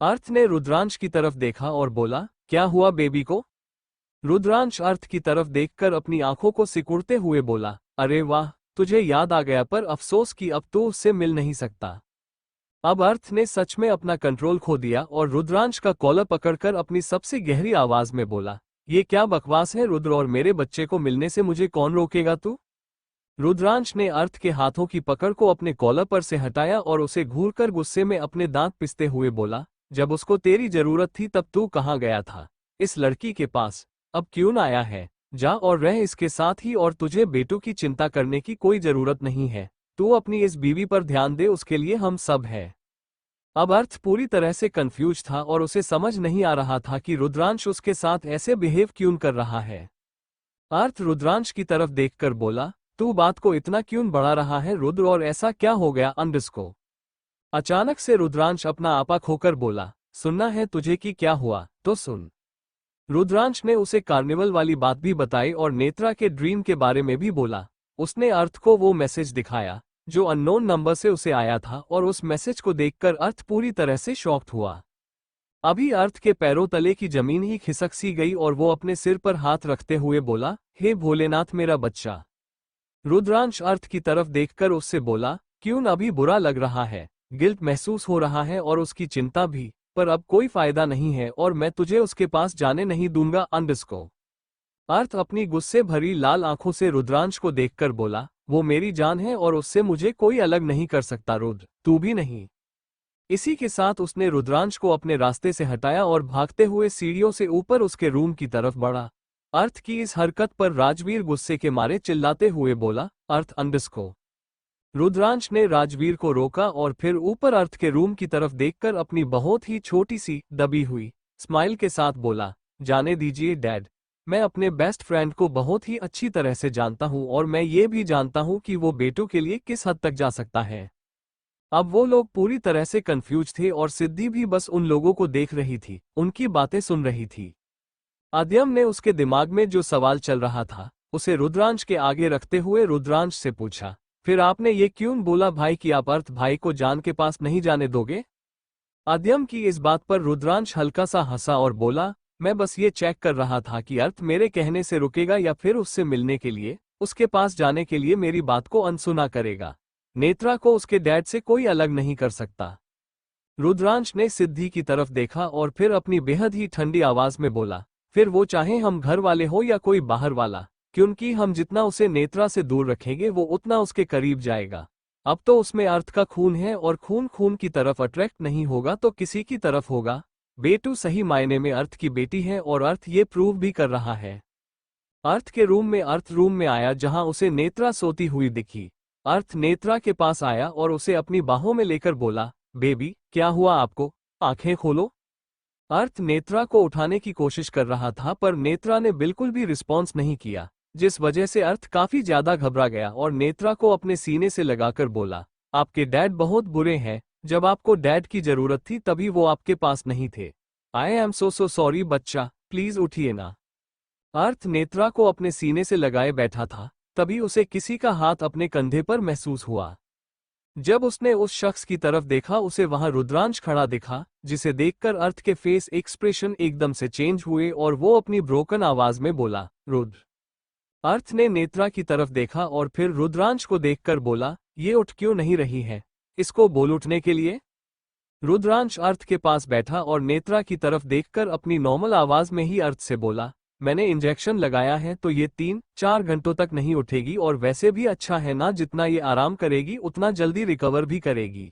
अर्थ ने रुद्रांश की तरफ देखा और बोला, क्या हुआ बेबी को? रुद्रांश अर्थ की तरफ देखकर अपनी आंखों को सिकुड़ते हुए बोला, अरे वाह, तुझे याद आ गया, पर अफसोस कि अब तो उससे मिल नहीं सकता। अब अर्थ ने सच में अपना कंट्रोल खो दिया और रुद्रांश का कॉलर पकड़कर अपनी सबसे गहरी आवाज में बोला, ये क्या बकवास है रुद्र, और मेरे बच्चे को मिलने से मुझे कौन रोकेगा तू? रुद्रांश ने अर्थ के हाथों की पकड़ को अपने कॉलर पर से हटाया और उसे घूरकर गुस्से में अपने दांत पिसते हुए बोला, जब उसको तेरी जरूरत थी तब तू कहाँ गया था? इस लड़की के पास अब क्यों न आया है? जा और रह इसके साथ ही, और तुझे बेटों की चिंता करने की कोई जरूरत नहीं है। तू अपनी इस बीवी पर ध्यान दे, उसके लिए हम सब हैं। अब अर्थ पूरी तरह से कंफ्यूज था और उसे समझ नहीं आ रहा था कि रुद्रांश उसके साथ ऐसे बिहेव क्यों कर रहा है। अर्थ रुद्रांश की तरफ देखकर बोला, तू बात को इतना क्यों बढ़ा रहा है रुद्र, और ऐसा क्या हो गया अंडरस्को? अचानक से रुद्रांश अपना आपा खोकर बोला, सुनना है तुझे कि क्या हुआ तो सुन। रुद्रांश ने उसे कार्निवल वाली बात भी बताई और नेत्रा के ड्रीम के बारे में भी बोला। उसने अर्थ को वो मैसेज दिखाया जो अननोन नंबर से उसे आया था और उस मैसेज को देखकर अर्थ पूरी तरह से शॉक्ड हुआ। अभी अर्थ के पैरों तले की जमीन ही खिसक सी गई और वो अपने सिर पर हाथ रखते हुए बोला, हे भोलेनाथ मेरा बच्चा। रुद्रांश अर्थ की तरफ देखकर उससे बोला, क्यों अभी बुरा लग रहा है, गिल्ट महसूस हो रहा है और उसकी चिंता भी, पर अब कोई फायदा नहीं है और मैं तुझे उसके पास जाने नहीं दूंगा अंडरस्को। अर्थ अपनी गुस्से भरी लाल आंखों से रुद्रांश को देखकर बोला, वो मेरी जान है और उससे मुझे कोई अलग नहीं कर सकता रुद्र, तू भी नहीं। इसी के साथ उसने रुद्रांश को अपने रास्ते से हटाया और भागते हुए सीढ़ियों से ऊपर उसके रूम की तरफ बढ़ा। अर्थ की इस हरकत पर राजवीर गुस्से के मारे चिल्लाते हुए बोला, अर्थ अंडरस्को। रुद्रांश ने राजवीर को रोका और फिर ऊपर अर्थ के रूम की तरफ देखकर अपनी बहुत ही छोटी सी दबी हुई स्माइल के साथ बोला, जाने दीजिए डैड, मैं अपने बेस्ट फ्रेंड को बहुत ही अच्छी तरह से जानता हूं और मैं ये भी जानता हूं कि वो बेटों के लिए किस हद तक जा सकता है। अब वो लोग पूरी तरह से कंफ्यूज थे और सिद्धि भी बस उन लोगों को देख रही थी, उनकी बातें सुन रही थी। आद्यम ने उसके दिमाग में जो सवाल चल रहा था उसे रुद्रांश के आगे रखते हुए रुद्रांश से पूछा, फिर आपने ये क्यों बोला भाई कि आप अर्थ भाई को जान के पास नहीं जाने दोगे? आद्यम की इस बात पर रुद्रांश हल्का सा हंसा और बोला, मैं बस ये चेक कर रहा था कि अर्थ मेरे कहने से रुकेगा या फिर उससे मिलने के लिए, उसके पास जाने के लिए मेरी बात को अनसुना करेगा। नेत्रा को उसके डैड से कोई अलग नहीं कर सकता। रुद्रांश ने सिद्धि की तरफ देखा और फिर अपनी बेहद ही ठंडी आवाज में बोला, फिर वो चाहे हम घर वाले हो या कोई बाहर वाला, क्योंकि हम जितना उसे नेत्रा से दूर रखेंगे वो उतना उसके करीब जाएगा। अब तो उसमें अर्थ का खून है और खून खून की तरफ अट्रैक्ट नहीं होगा तो किसी की तरफ होगा। बेटू सही मायने में अर्थ की बेटी है और अर्थ ये प्रूव भी कर रहा है। अर्थ के रूम में अर्थ रूम में आया जहां उसे नेत्रा सोती हुई दिखी। अर्थ नेत्रा के पास आया और उसे अपनी बाहों में लेकर बोला, बेबी क्या हुआ आपको, आंखें खोलो। अर्थ नेत्रा को उठाने की कोशिश कर रहा था पर नेत्रा ने बिल्कुल भी रिस्पॉन्स नहीं किया, जिस वजह से अर्थ काफी ज्यादा घबरा गया और नेत्रा को अपने सीने से लगाकर बोला, आपके डैड बहुत बुरे हैं, जब आपको डैड की जरूरत थी तभी वो आपके पास नहीं थे। आई एम सो सॉरी बच्चा, प्लीज उठिए ना। अर्थ नेत्रा को अपने सीने से लगाए बैठा था, तभी उसे किसी का हाथ अपने कंधे पर महसूस हुआ। जब उसने उस शख्स की तरफ देखा उसे वहां रुद्रांश खड़ा दिखा, जिसे देखकर अर्थ के फेस एक्सप्रेशन एकदम से चेंज हुए और वो अपनी ब्रोकन आवाज में बोला, रुद्र। अर्थ ने नेत्रा की तरफ देखा और फिर रुद्रांश को देखकर बोला, ये उठ क्यों नहीं रही है, इसको बोल उठने के लिए। रुद्रांश अर्थ के पास बैठा और नेत्रा की तरफ देखकर अपनी नॉर्मल आवाज में ही अर्थ से बोला, मैंने इंजेक्शन लगाया है तो ये 3-4 घंटों तक नहीं उठेगी और वैसे भी अच्छा है ना, जितना ये आराम करेगी उतना जल्दी रिकवर भी करेगी।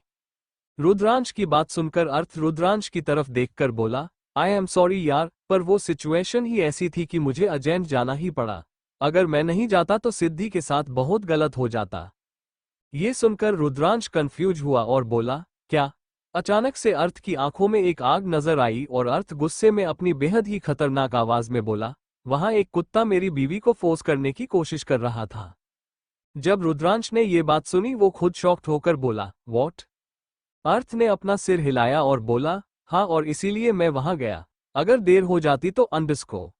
रुद्रांश की बात सुनकर अर्थ रुद्रांश की तरफ देखकर बोला, आई एम सॉरी यार, पर वो सिचुएशन ही ऐसी थी कि मुझे अर्जेंट जाना ही पड़ा। अगर मैं नहीं जाता तो सिद्धि के साथ बहुत गलत हो जाता। ये सुनकर रुद्रांश कंफ्यूज हुआ और बोला, क्या? अचानक से अर्थ की आंखों में एक आग नजर आई और अर्थ गुस्से में अपनी बेहद ही खतरनाक आवाज में बोला, वहां एक कुत्ता मेरी बीवी को फोर्स करने की कोशिश कर रहा था। जब रुद्रांश ने ये बात सुनी वो खुद शॉक्ड होकर बोला, व्हाट? अर्थ ने अपना सिर हिलाया और बोला, हाँ, और इसीलिए मैं वहां गया। अगर देर हो जाती तो अंडरस्को।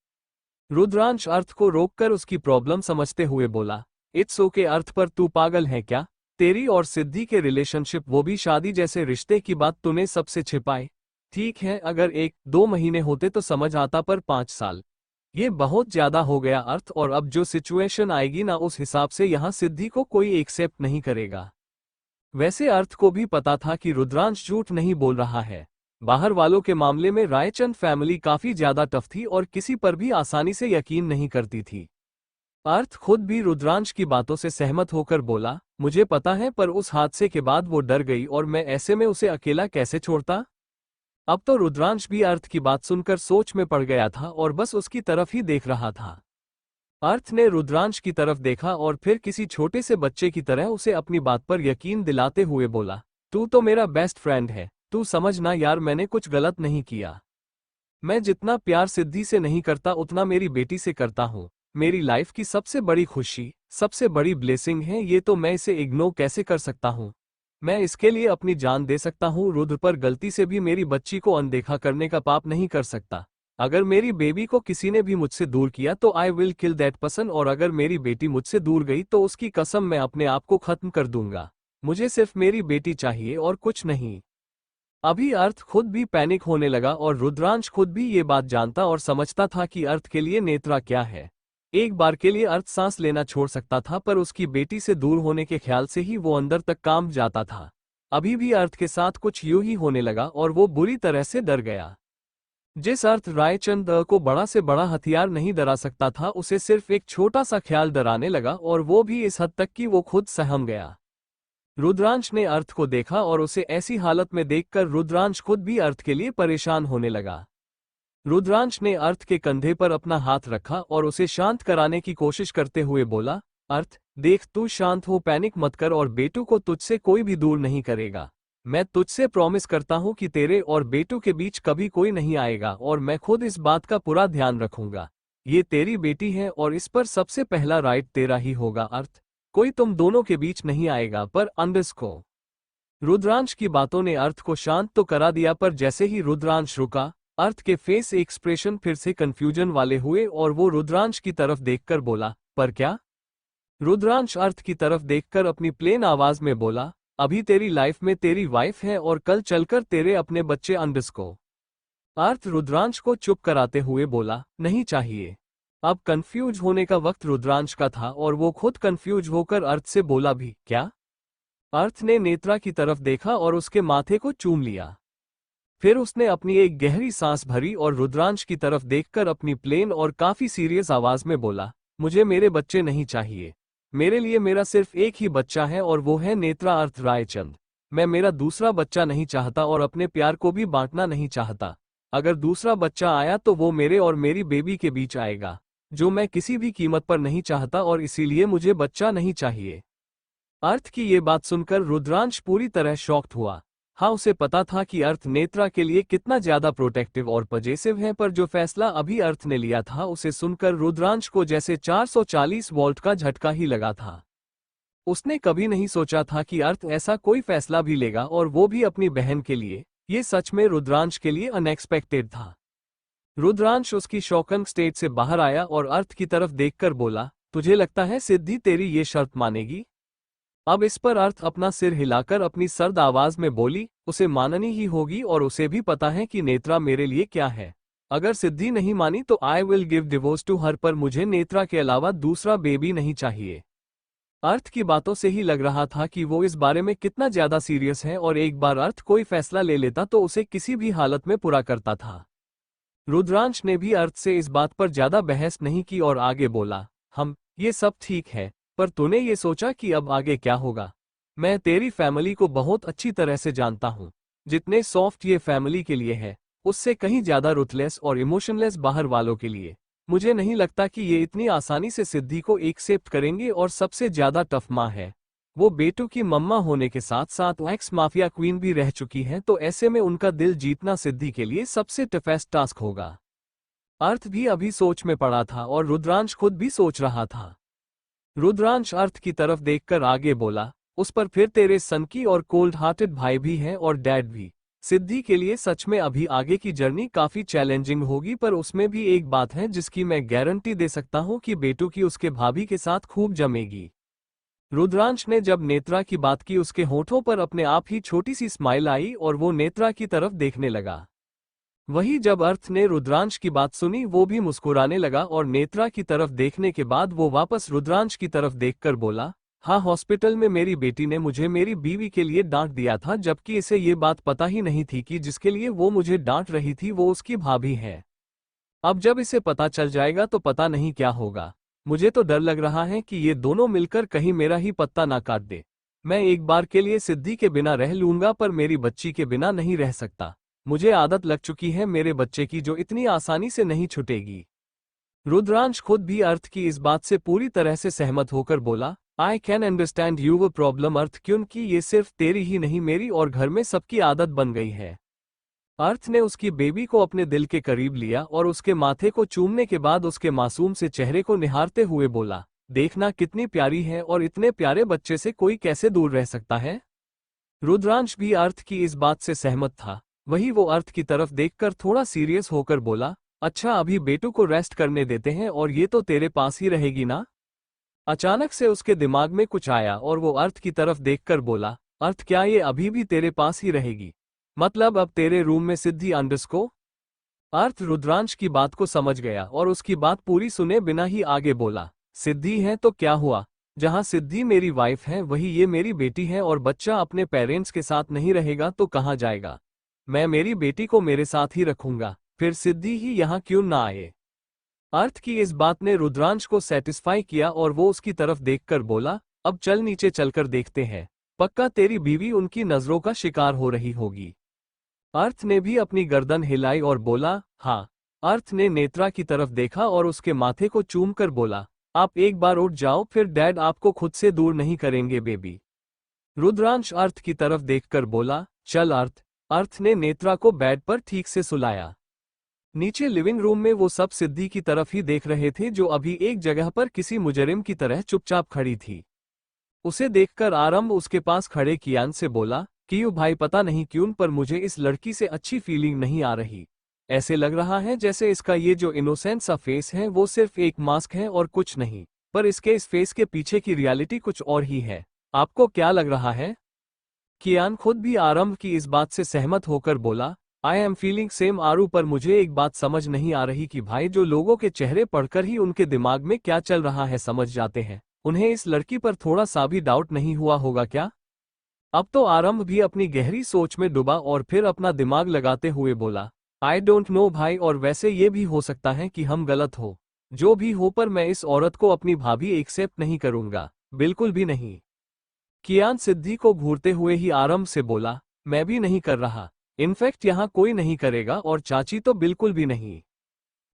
रुद्रांश अर्थ को रोककर उसकी प्रॉब्लम समझते हुए बोला, इट्स ओके अर्थ, पर तू पागल है क्या? तेरी और सिद्धि के रिलेशनशिप, वो भी शादी जैसे रिश्ते की बात तूने सबसे छिपाई। ठीक है, अगर 1-2 महीने होते तो समझ आता, पर 5 साल ये बहुत ज्यादा हो गया अर्थ, और अब जो सिचुएशन आएगी ना उस हिसाब से यहाँ सिद्धि को कोई एक्सेप्ट नहीं करेगा। वैसे अर्थ को भी पता था कि रुद्रांश झूठ नहीं बोल रहा है। बाहर वालों के मामले में रायचंद फैमिली काफी ज्यादा टफ थी और किसी पर भी आसानी से यकीन नहीं करती थी। अर्थ खुद भी रुद्रांश की बातों से सहमत होकर बोला, मुझे पता है, पर उस हादसे के बाद वो डर गई और मैं ऐसे में उसे अकेला कैसे छोड़ता। अब तो रुद्रांश भी अर्थ की बात सुनकर सोच में पड़ गया था और बस उसकी तरफ ही देख रहा था। अर्थ ने रुद्रांश की तरफ देखा और फिर किसी छोटे से बच्चे की तरह उसे अपनी बात पर यकीन दिलाते हुए बोला, तू तो मेरा बेस्ट फ्रेंड है, तू समझना यार, मैंने कुछ गलत नहीं किया। मैं जितना प्यार सिद्धि से नहीं करता उतना मेरी बेटी से करता हूँ। मेरी लाइफ की सबसे बड़ी खुशी, सबसे बड़ी ब्लेसिंग है ये, तो मैं इसे इग्नोर कैसे कर सकता हूँ? मैं इसके लिए अपनी जान दे सकता हूँ रुद्र, पर गलती से भी मेरी बच्ची को अनदेखा करने का पाप नहीं कर सकता। अगर मेरी बेबी को किसी ने भी मुझसे दूर किया तो I will kill that person, और अगर मेरी बेटी मुझसे दूर गई तो उसकी कसम मैं अपने आप को खत्म कर दूंगा। मुझे सिर्फ मेरी बेटी चाहिए और कुछ नहीं। अभी अर्थ खुद भी पैनिक होने लगा और रुद्रांश खुद भी ये बात जानता और समझता था कि अर्थ के लिए नेत्रा क्या है। एक बार के लिए अर्थ सांस लेना छोड़ सकता था, पर उसकी बेटी से दूर होने के ख्याल से ही वो अंदर तक कांप जाता था। अभी भी अर्थ के साथ कुछ यूं ही होने लगा और वो बुरी तरह से डर गया। जिस अर्थ रायचंद को बड़ा से बड़ा हथियार नहीं डरा सकता था, उसे सिर्फ एक छोटा सा ख्याल डराने लगा, और वो भी इस हद तक कि वो खुद सहम गया। रुद्रांश ने अर्थ को देखा और उसे ऐसी हालत में देखकर रुद्रांश खुद भी अर्थ के लिए परेशान होने लगा। रुद्रांश ने अर्थ के कंधे पर अपना हाथ रखा और उसे शांत कराने की कोशिश करते हुए बोला, अर्थ देख, तू शांत हो, पैनिक मत कर, और बेटू को तुझसे कोई भी दूर नहीं करेगा। मैं तुझसे प्रॉमिस करता हूं कि तेरे और बेटू के बीच कभी कोई नहीं आएगा, और मैं खुद इस बात का पूरा ध्यान रखूंगा। ये तेरी बेटी है और इस पर सबसे पहला राइट तेरा ही होगा अर्थ। कोई तुम दोनों के बीच नहीं आएगा, पर अंडरस्को। रुद्रांश की बातों ने अर्थ को शांत तो करा दिया, पर जैसे ही रुद्रांश रुका, अर्थ के फेस एक्सप्रेशन फिर से कंफ्यूजन वाले हुए और वो रुद्रांश की तरफ देखकर बोला, पर क्या? रुद्रांश अर्थ की तरफ देखकर अपनी प्लेन आवाज में बोला, अभी तेरी लाइफ में तेरी वाइफ है और कल चलकर तेरे अपने बच्चे अंडरस्को। अर्थ रुद्रांश को चुप कराते हुए बोला, नहीं चाहिए। अब कंफ्यूज होने का वक्त रुद्रांश का था और वो खुद कंफ्यूज होकर अर्थ से बोला भी, क्या? अर्थ ने नेत्रा की तरफ देखा और उसके माथे को चूम लिया। फिर उसने अपनी एक गहरी सांस भरी और रुद्रांश की तरफ देखकर अपनी प्लेन और काफी सीरियस आवाज में बोला, मुझे मेरे बच्चे नहीं चाहिए। मेरे लिए मेरा सिर्फ एक ही बच्चा है और वो है नेत्रा अर्थ रायचंद। मैं मेरा दूसरा बच्चा नहीं चाहता और अपने प्यार को भी बांटना नहीं चाहता। अगर दूसरा बच्चा आया तो वो मेरे और मेरी बेबी के बीच आएगा, जो मैं किसी भी कीमत पर नहीं चाहता, और इसीलिए मुझे बच्चा नहीं चाहिए। अर्थ की ये बात सुनकर रुद्रांश पूरी तरह शॉक्ड हुआ। हाँ, उसे पता था कि अर्थ नेत्रा के लिए कितना ज्यादा प्रोटेक्टिव और पजेसिव है, पर जो फैसला अभी अर्थ ने लिया था उसे सुनकर रुद्रांश को जैसे 440 वोल्ट का झटका ही लगा था। उसने कभी नहीं सोचा था कि अर्थ ऐसा कोई फैसला भी लेगा, और वो भी अपनी बहन के लिए। ये सच में रुद्रांश के लिए अनएक्सपेक्टेड था। रुद्रांश उसकी शॉकिंग स्टेट से बाहर आया और अर्थ की तरफ देखकर बोला, तुझे लगता है सिद्धि तेरी ये शर्त मानेगी? अब इस पर अर्थ अपना सिर हिलाकर अपनी सर्द आवाज में बोली, उसे माननी ही होगी, और उसे भी पता है कि नेत्रा मेरे लिए क्या है। अगर सिद्धि नहीं मानी तो I will give divorce to her, पर मुझे नेत्रा के अलावा दूसरा बेबी नहीं चाहिए। अर्थ की बातों से ही लग रहा था कि वो इस बारे में कितना ज्यादा सीरियस है और एक बार अर्थ कोई फैसला ले लेता तो उसे किसी भी हालत में पूरा करता था। रुद्रांश ने भी अर्थ से इस बात पर ज्यादा बहस नहीं की और आगे बोला, ये सब ठीक है, पर तूने ये सोचा कि अब आगे क्या होगा? मैं तेरी फैमिली को बहुत अच्छी तरह से जानता हूँ। जितने सॉफ्ट ये फैमिली के लिए है, उससे कहीं ज्यादा रुथलेस और इमोशनलेस बाहर वालों के लिए। मुझे नहीं लगता कि ये इतनी आसानी से सिद्धि को एक्सेप्ट करेंगे और सबसे ज्यादा टफ माँ है। वो बेटू की मम्मा होने के साथ साथ एक्स माफिया क्वीन भी रह चुकी हैं, तो ऐसे में उनका दिल जीतना सिद्धि के लिए सबसे टफेस्ट टास्क होगा। अर्थ भी अभी सोच में पड़ा था और रुद्रांश खुद भी सोच रहा था। रुद्रांश अर्थ की तरफ देखकर आगे बोला, उस पर फिर तेरे सन की और कोल्ड हार्टेड भाई भी हैं और डैड भी। सिद्धि के लिए सच में अभी आगे की जर्नी काफी चैलेंजिंग होगी, पर उसमें भी एक बात है जिसकी मैं गारंटी दे सकता हूं कि बेटू की उसके भाभी के साथ खूब जमेगी। रुद्रांश ने जब नेत्रा की बात की, उसके होठों पर अपने आप ही छोटी सी स्माइल आई और वो नेत्रा की तरफ देखने लगा। वही जब अर्थ ने रुद्रांश की बात सुनी, वो भी मुस्कुराने लगा और नेत्रा की तरफ देखने के बाद वो वापस रुद्रांश की तरफ देखकर बोला, हाँ, हॉस्पिटल में मेरी बेटी ने मुझे मेरी बीवी के लिए डांट दिया था, जबकि इसे ये बात पता ही नहीं थी कि जिसके लिए वो मुझे डांट रही थी वो उसकी भाभी है। अब जब इसे पता चल जाएगा तो पता नहीं क्या होगा। मुझे तो डर लग रहा है कि ये दोनों मिलकर कहीं मेरा ही पत्ता ना काट दे। मैं एक बार के लिए सिद्धि के बिना रह लूंगा, पर मेरी बच्ची के बिना नहीं रह सकता। मुझे आदत लग चुकी है मेरे बच्चे की, जो इतनी आसानी से नहीं छूटेगी। रुद्रांश खुद भी अर्थ की इस बात से पूरी तरह से सहमत होकर बोला, I can understand your problem Arth, क्योंकि ये सिर्फ तेरी ही नहीं मेरी और घर में सबकी आदत बन गई है। अर्थ ने उसकी बेबी को अपने दिल के करीब लिया और उसके माथे को चूमने के बाद उसके मासूम से चेहरे को निहारते हुए बोला, देखना कितनी प्यारी है और इतने प्यारे बच्चे से कोई कैसे दूर रह सकता है। रुद्रांश भी अर्थ की इस बात से सहमत था। वही वो अर्थ की तरफ देखकर थोड़ा सीरियस होकर बोला, अच्छा, अभी बेटू को रेस्ट करने देते हैं और ये तो तेरे पास ही रहेगी ना? अचानक से उसके दिमाग में कुछ आया और वो अर्थ की तरफ देखकर बोला, अर्थ, क्या ये अभी भी तेरे पास ही रहेगी? मतलब अब तेरे रूम में सिद्धि अंडरस्को? अर्थ रुद्रांश की बात को समझ गया और उसकी बात पूरी सुने बिना ही आगे बोला, सिद्धि है तो क्या हुआ? जहां सिद्धि मेरी वाइफ है वही ये मेरी बेटी है, और बच्चा अपने पेरेंट्स के साथ नहीं रहेगा तो कहाँ जाएगा? मैं मेरी बेटी को मेरे साथ ही रखूंगा, फिर सिद्धि ही यहाँ क्यों ना आए? अर्थ की इस बात ने रुद्रांश को सेटिस्फाई किया और वो उसकी तरफ देखकर बोला, अब चल नीचे चलकर देखते हैं, पक्का तेरी बीवी उनकी नजरों का शिकार हो रही होगी। अर्थ ने भी अपनी गर्दन हिलाई और बोला, हाँ। अर्थ ने नेत्रा की तरफ देखा और उसके माथे को चूमकर बोला, आप एक बार उठ जाओ, फिर डैड आपको खुद से दूर नहीं करेंगे बेबी। रुद्रांश अर्थ की तरफ देखकर बोला, चल अर्थ। अर्थ ने नेत्रा को बेड पर ठीक से सुलाया। नीचे लिविंग रूम में वो सब सिद्धि की तरफ ही देख रहे थे, जो अभी एक जगह पर किसी मुजरिम की तरह चुपचाप खड़ी थी। उसे देखकर आरंभ उसके पास खड़े कियान से बोला, कियू भाई, पता नहीं क्यों पर मुझे इस लड़की से अच्छी फीलिंग नहीं आ रही। ऐसे लग रहा है जैसे इसका ये जो इनोसेंट सा फेस है वो सिर्फ एक मास्क है और कुछ नहीं, पर इसके इस फेस के पीछे की रियलिटी कुछ और ही है। आपको क्या लग रहा है? कियान खुद भी आरंभ की इस बात से सहमत होकर बोला, आई एम फीलिंग सेम आरू, पर मुझे एक बात समझ नहीं आ रही कि भाई, जो लोगों के चेहरे पढ़कर ही उनके दिमाग में क्या चल रहा है समझ जाते हैं, उन्हें इस लड़की पर थोड़ा सा भी डाउट नहीं हुआ होगा क्या? अब तो आरंभ भी अपनी गहरी सोच में डूबा और फिर अपना दिमाग लगाते हुए बोला, आई डोंट नो भाई, और वैसे ये भी हो सकता है कि हम गलत हो। जो भी हो, पर मैं इस औरत को अपनी भाभी एक्सेप्ट नहीं करूंगा, बिल्कुल भी नहीं। कियान सिद्धि को घूरते हुए ही आरंभ से बोला, मैं भी नहीं कर रहा, इनफैक्ट यहाँ कोई नहीं करेगा और चाची तो बिल्कुल भी नहीं।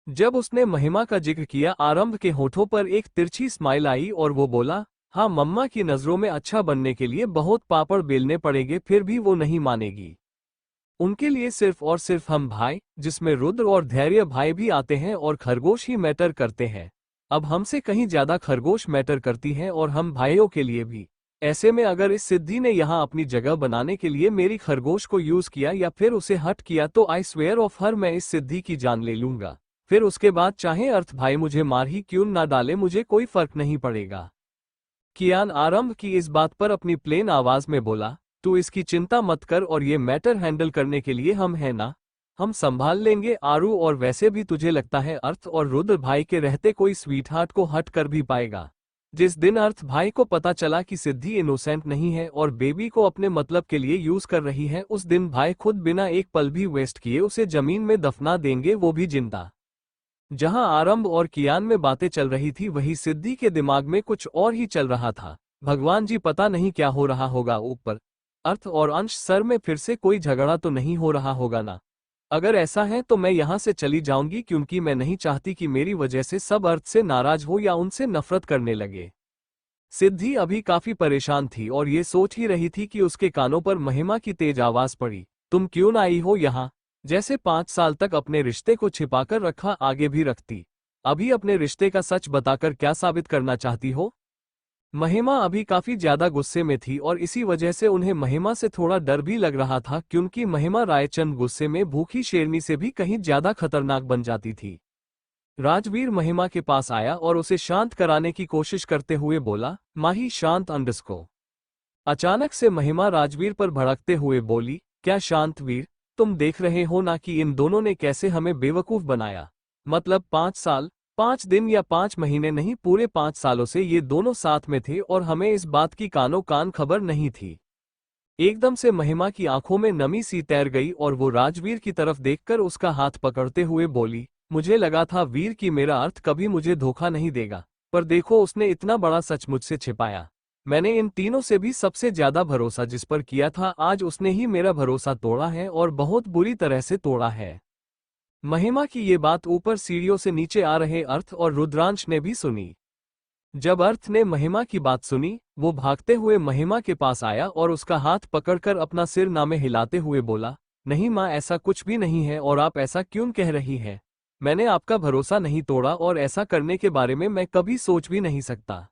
जब उसने महिमा का जिक्र किया, आरंभ के होठों पर एक तिरछी स्माइल आई और वो बोला, हाँ, मम्मा की नजरों में अच्छा बनने के लिए बहुत पापड़ बेलने पड़ेंगे, फिर भी वो नहीं मानेगी। उनके लिए सिर्फ और सिर्फ हम भाई, जिसमें रुद्र और धैर्य भाई भी आते हैं, और खरगोश ही मैटर करते हैं। अब हमसे कहीं ज्यादा खरगोश मैटर करती हैं, और हम भाइयों के लिए भी। ऐसे में अगर इस सिद्धि ने यहाँ अपनी जगह बनाने के लिए मेरी खरगोश को यूज किया या फिर उसे हट किया, तो आई स्वेयर ऑफ हर, मैं इस सिद्धि की जान ले लूंगा। फिर उसके बाद चाहे अर्थ भाई मुझे मार ही क्यों ना डाले, मुझे कोई फर्क नहीं पड़ेगा। कियान आरंभ की इस बात पर अपनी प्लेन आवाज में बोला, तू इसकी चिंता मत कर, और ये मैटर हैंडल करने के लिए हम हैं ना, हम संभाल लेंगे आरू। और वैसे भी तुझे लगता है अर्थ और रुद्र भाई के रहते कोई स्वीट हार्ट को हट कर भी पाएगा? जिस दिन अर्थ भाई को पता चला कि सिद्धि इनोसेंट नहीं है और बेबी को अपने मतलब के लिए यूज कर रही है, उस दिन भाई खुद बिना एक पल भी वेस्ट किए उसे जमीन में दफना देंगे, वो भी जिंदा। जहां आरंभ और कियान में बातें चल रही थी, वही सिद्धि के दिमाग में कुछ और ही चल रहा था। भगवान जी, पता नहीं क्या हो रहा होगा ऊपर। अर्थ और अंश सर में फिर से कोई झगड़ा तो नहीं हो रहा होगा ना? अगर ऐसा है तो मैं यहां से चली जाऊंगी, क्योंकि मैं नहीं चाहती कि मेरी वजह से सब अर्थ से नाराज हो या उनसे नफरत करने लगे। सिद्धि अभी काफी परेशान थी और ये सोच ही रही थी कि उसके कानों पर महिमा की तेज आवाज पड़ी। तुम क्यों न आई हो यहाँ? जैसे 5 साल तक अपने रिश्ते को छिपाकर रखा, आगे भी रखती। अभी अपने रिश्ते का सच बताकर क्या साबित करना चाहती हो? महिमा अभी काफी ज्यादा गुस्से में थी और इसी वजह से उन्हें महिमा से थोड़ा डर भी लग रहा था, क्योंकि महिमा रायचंद गुस्से में भूखी शेरनी से भी कहीं ज्यादा खतरनाक बन जाती थी। राजवीर महिमा के पास आया और उसे शांत कराने की कोशिश करते हुए बोला, माही शांत अंडस्को। अचानक से महिमा राजवीर पर भड़कते हुए बोली, क्या शांत वीर, तुम देख रहे हो ना कि इन दोनों ने कैसे हमें बेवकूफ बनाया? मतलब 5 साल, 5 दिन या 5 महीने नहीं, पूरे 5 सालों से ये दोनों साथ में थे और हमें इस बात की कानो कान खबर नहीं थी। एकदम से महिमा की आंखों में नमी सी तैर गई और वो राजवीर की तरफ देखकर उसका हाथ पकड़ते हुए बोली, मुझे लगा था वीर कि मेरा अर्थ कभी मुझे धोखा नहीं देगा, पर देखो उसने इतना बड़ा सच मुझसे छिपाया। मैंने इन तीनों से भी सबसे ज्यादा भरोसा जिस पर किया था, आज उसने ही मेरा भरोसा तोड़ा है और बहुत बुरी तरह से तोड़ा है। महिमा की ये बात ऊपर सीढ़ियों से नीचे आ रहे अर्थ और रुद्रांश ने भी सुनी। जब अर्थ ने महिमा की बात सुनी, वो भागते हुए महिमा के पास आया और उसका हाथ पकड़कर अपना सिर नामे हिलाते हुए बोला, नहीं माँ, ऐसा कुछ भी नहीं है और आप ऐसा क्यों कह रही हैं? मैंने आपका भरोसा नहीं तोड़ा और ऐसा करने के बारे में मैं कभी सोच भी नहीं सकता।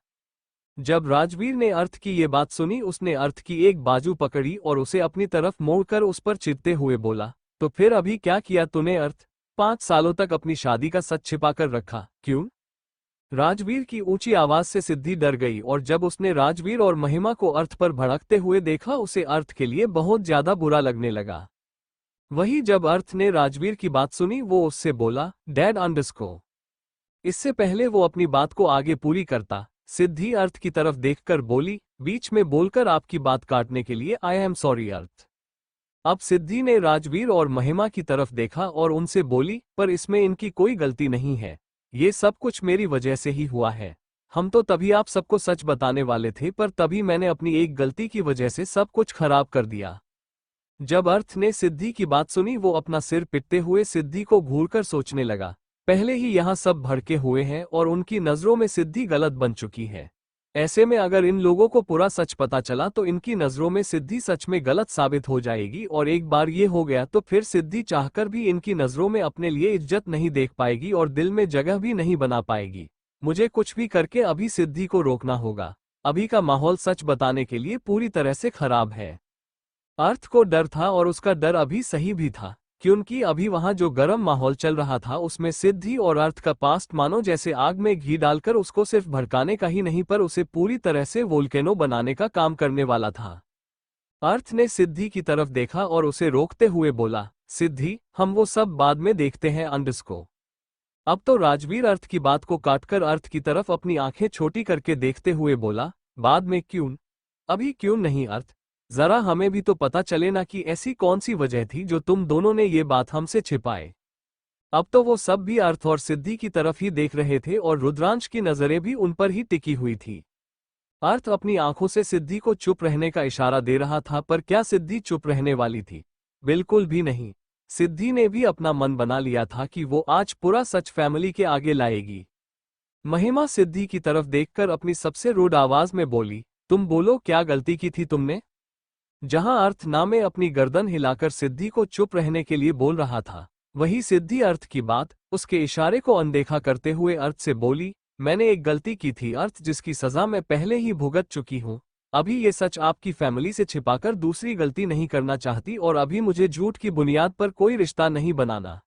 जब राजवीर ने अर्थ की ये बात सुनी, उसने अर्थ की एक बाजू पकड़ी और उसे अपनी तरफ मोड़कर उस पर चिढ़ते हुए बोला, तो फिर अभी क्या किया तूने अर्थ? 5 सालों तक अपनी शादी का सच छिपाकर रखा, क्यों? राजवीर की ऊंची आवाज से सिद्धि डर गई और जब उसने राजवीर और महिमा को अर्थ पर भड़कते हुए देखा, उसे अर्थ के लिए बहुत ज्यादा बुरा लगने लगा। वही जब अर्थ ने राजवीर की बात सुनी, वो उससे बोला, डैड अंडरस्को। इससे पहले वो अपनी बात को आगे पूरी करता, सिद्धि अर्थ की तरफ देखकर बोली, बीच में बोलकर आपकी बात काटने के लिए आई एम सॉरी अर्थ। अब सिद्धि ने राजवीर और महिमा की तरफ देखा और उनसे बोली, पर इसमें इनकी कोई गलती नहीं है, ये सब कुछ मेरी वजह से ही हुआ है। हम तो तभी आप सबको सच बताने वाले थे, पर तभी मैंने अपनी एक गलती की वजह से सब कुछ खराब कर दिया। जब अर्थ ने सिद्धि की बात सुनी, वो अपना सिर पिटते हुए सिद्धि को घूरकर सोचने लगा, पहले ही यहाँ सब भड़के हुए हैं और उनकी नजरों में सिद्धि गलत बन चुकी है। ऐसे में अगर इन लोगों को पूरा सच पता चला तो इनकी नजरों में सिद्धि सच में गलत साबित हो जाएगी, और एक बार ये हो गया तो फिर सिद्धि चाहकर भी इनकी नजरों में अपने लिए इज्जत नहीं देख पाएगी और दिल में जगह भी नहीं बना पाएगी। मुझे कुछ भी करके अभी सिद्धि को रोकना होगा। अभी का माहौल सच बताने के लिए पूरी तरह से खराब है। अर्थ को डर था और उसका डर अभी सही भी था, क्योंकि अभी वहां जो गर्म माहौल चल रहा था उसमें सिद्धि और अर्थ का पास्ट मानो जैसे आग में घी डालकर उसको सिर्फ भड़काने का ही नहीं, पर उसे पूरी तरह से वोल्केनो बनाने का काम करने वाला था। अर्थ ने सिद्धि की तरफ देखा और उसे रोकते हुए बोला, सिद्धि, हम वो सब बाद में देखते हैं अंडस्को। अब तो राजवीर अर्थ की बात को काटकर अर्थ की तरफ अपनी आंखें छोटी करके देखते हुए बोला, बाद में क्यों? अभी क्यों नहीं अर्थ? जरा हमें भी तो पता चले ना कि ऐसी कौन सी वजह थी जो तुम दोनों ने ये बात हमसे छिपाए। अब तो वो सब भी अर्थ और सिद्धि की तरफ ही देख रहे थे और रुद्रांश की नजरें भी उन पर ही टिकी हुई थी। अर्थ अपनी आंखों से सिद्धि को चुप रहने का इशारा दे रहा था, पर क्या सिद्धि चुप रहने वाली थी? बिल्कुल भी नहीं। सिद्धि ने भी अपना मन बना लिया था कि वो आज पूरा सच फैमिली के आगे लाएगी। महिमा सिद्धि की तरफ देखकर अपनी सबसे रूड आवाज में बोली, तुम बोलो, क्या गलती की थी तुमने? जहां अर्थ नामे अपनी गर्दन हिलाकर सिद्धि को चुप रहने के लिए बोल रहा था, वही सिद्धि अर्थ की बात, उसके इशारे को अनदेखा करते हुए अर्थ से बोली, मैंने एक गलती की थी अर्थ, जिसकी सजा मैं पहले ही भुगत चुकी हूँ। अभी ये सच आपकी फैमिली से छिपाकर दूसरी गलती नहीं करना चाहती और अभी मुझे झूठ की बुनियाद पर कोई रिश्ता नहीं बनाना।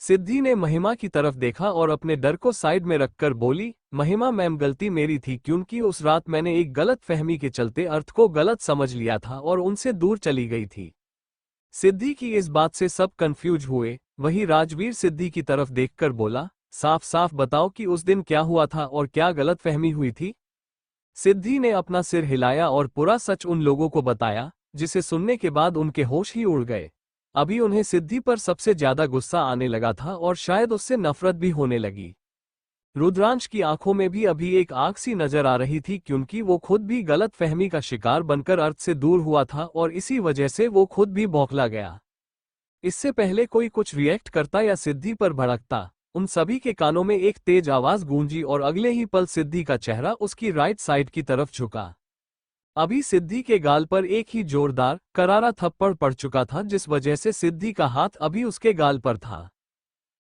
सिद्धि ने महिमा की तरफ देखा और अपने डर को साइड में रखकर बोली, महिमा मैम, गलती मेरी थी, क्योंकि उस रात मैंने एक गलत फहमी के चलते अर्थ को गलत समझ लिया था और उनसे दूर चली गई थी। सिद्धि की इस बात से सब कंफ्यूज हुए। वही राजवीर सिद्धि की तरफ देखकर बोला, साफ साफ बताओ कि उस दिन क्या हुआ था और क्या गलत फहमी हुई थी? सिद्धि ने अपना सिर हिलाया और पूरा सच उन लोगों को बताया, जिसे सुनने के बाद उनके होश ही उड़ गए। अभी उन्हें सिद्धि पर सबसे ज्यादा गुस्सा आने लगा था और शायद उससे नफरत भी होने लगी। रुद्रांश की आंखों में भी अभी एक आग सी नजर आ रही थी, क्योंकि वो खुद भी गलत फहमी का शिकार बनकर अर्थ से दूर हुआ था और इसी वजह से वो खुद भी बौखला गया। इससे पहले कोई कुछ रिएक्ट करता या सिद्धि पर भड़कता, उन सभी के कानों में एक तेज आवाज गूंजी और अगले ही पल सिद्धि का चेहरा उसकी राइट साइड की तरफ झुका। अभी सिद्धि के गाल पर एक ही जोरदार करारा थप्पड़ पड़ चुका था, जिस वजह से सिद्धि का हाथ अभी उसके गाल पर था।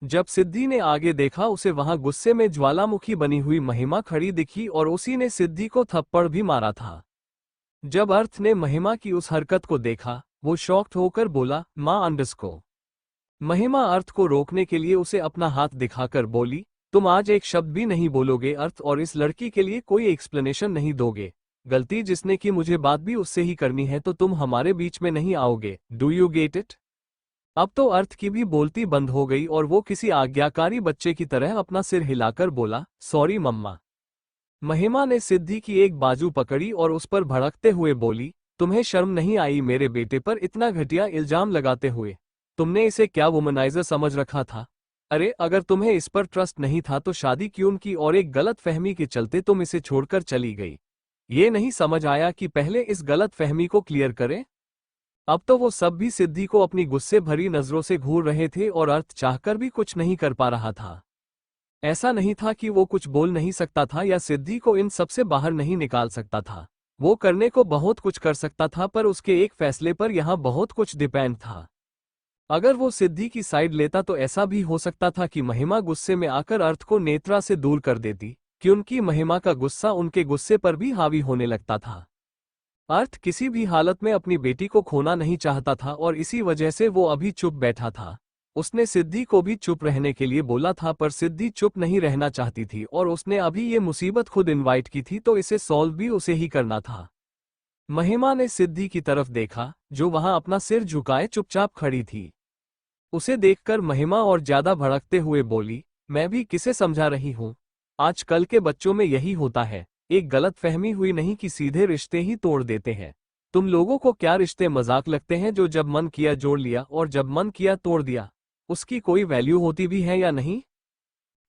जब सिद्धि ने आगे देखा, उसे वहां गुस्से में ज्वालामुखी बनी हुई महिमा खड़ी दिखी और उसी ने सिद्धि को थप्पड़ भी मारा था। जब अर्थ ने महिमा की उस हरकत को देखा, वो शॉक्ड होकर बोला, मां अंडरस्को। महिमा अर्थ को रोकने के लिए उसे अपना हाथ दिखाकर बोली, तुम आज एक शब्द भी नहीं बोलोगे अर्थ, और इस लड़की के लिए कोई एक्सप्लेनेशन नहीं दोगे। गलती जिसने की मुझे बात भी उससे ही करनी है, तो तुम हमारे बीच में नहीं आओगे। Do you get it? अब तो अर्थ की भी बोलती बंद हो गई और वो किसी आज्ञाकारी बच्चे की तरह अपना सिर हिलाकर बोला, सॉरी मम्मा। महिमा ने सिद्धि की एक बाजू पकड़ी और उस पर भड़कते हुए बोली, तुम्हें शर्म नहीं आई मेरे बेटे पर इतना घटिया इल्जाम लगाते हुए? तुमने इसे क्या वुमनाइजर समझ रखा था? अरे अगर तुम्हें इस पर ट्रस्ट नहीं था तो शादी क्यों की, और एक गलत फहमी के चलते तुम इसे छोड़कर चली गई। ये नहीं समझ आया कि पहले इस गलत फहमी को क्लियर करें? अब तो वो सब भी सिद्धि को अपनी गुस्से भरी नजरों से घूर रहे थे और अर्थ चाहकर भी कुछ नहीं कर पा रहा था। ऐसा नहीं था कि वो कुछ बोल नहीं सकता था या सिद्धि को इन सब से बाहर नहीं निकाल सकता था। वो करने को बहुत कुछ कर सकता था, पर उसके एक फैसले पर यहाँ बहुत कुछ डिपेंड था। अगर वो सिद्धि की साइड लेता तो ऐसा भी हो सकता था कि महिमा गुस्से में आकर अर्थ को नेत्रा से दूर कर देती, क्योंकि महिमा का गुस्सा उनके गुस्से पर भी हावी होने लगता था। अर्थ किसी भी हालत में अपनी बेटी को खोना नहीं चाहता था और इसी वजह से वो अभी चुप बैठा था। उसने सिद्धि को भी चुप रहने के लिए बोला था, पर सिद्धि चुप नहीं रहना चाहती थी और उसने अभी ये मुसीबत खुद इनवाइट की थी, तो इसे सॉल्व भी उसे ही करना था। महिमा ने सिद्धि की तरफ देखा, जो वहां अपना सिर झुकाए चुपचाप खड़ी थी। उसे देखकर महिमा और ज्यादा भड़कते हुए बोली, मैं भी किसे समझा रही हूं? आजकल के बच्चों में यही होता है, एक गलत फहमी हुई नहीं कि सीधे रिश्ते ही तोड़ देते हैं। तुम लोगों को क्या रिश्ते मजाक लगते हैं, जो जब मन किया जोड़ लिया और जब मन किया तोड़ दिया? उसकी कोई वैल्यू होती भी है या नहीं?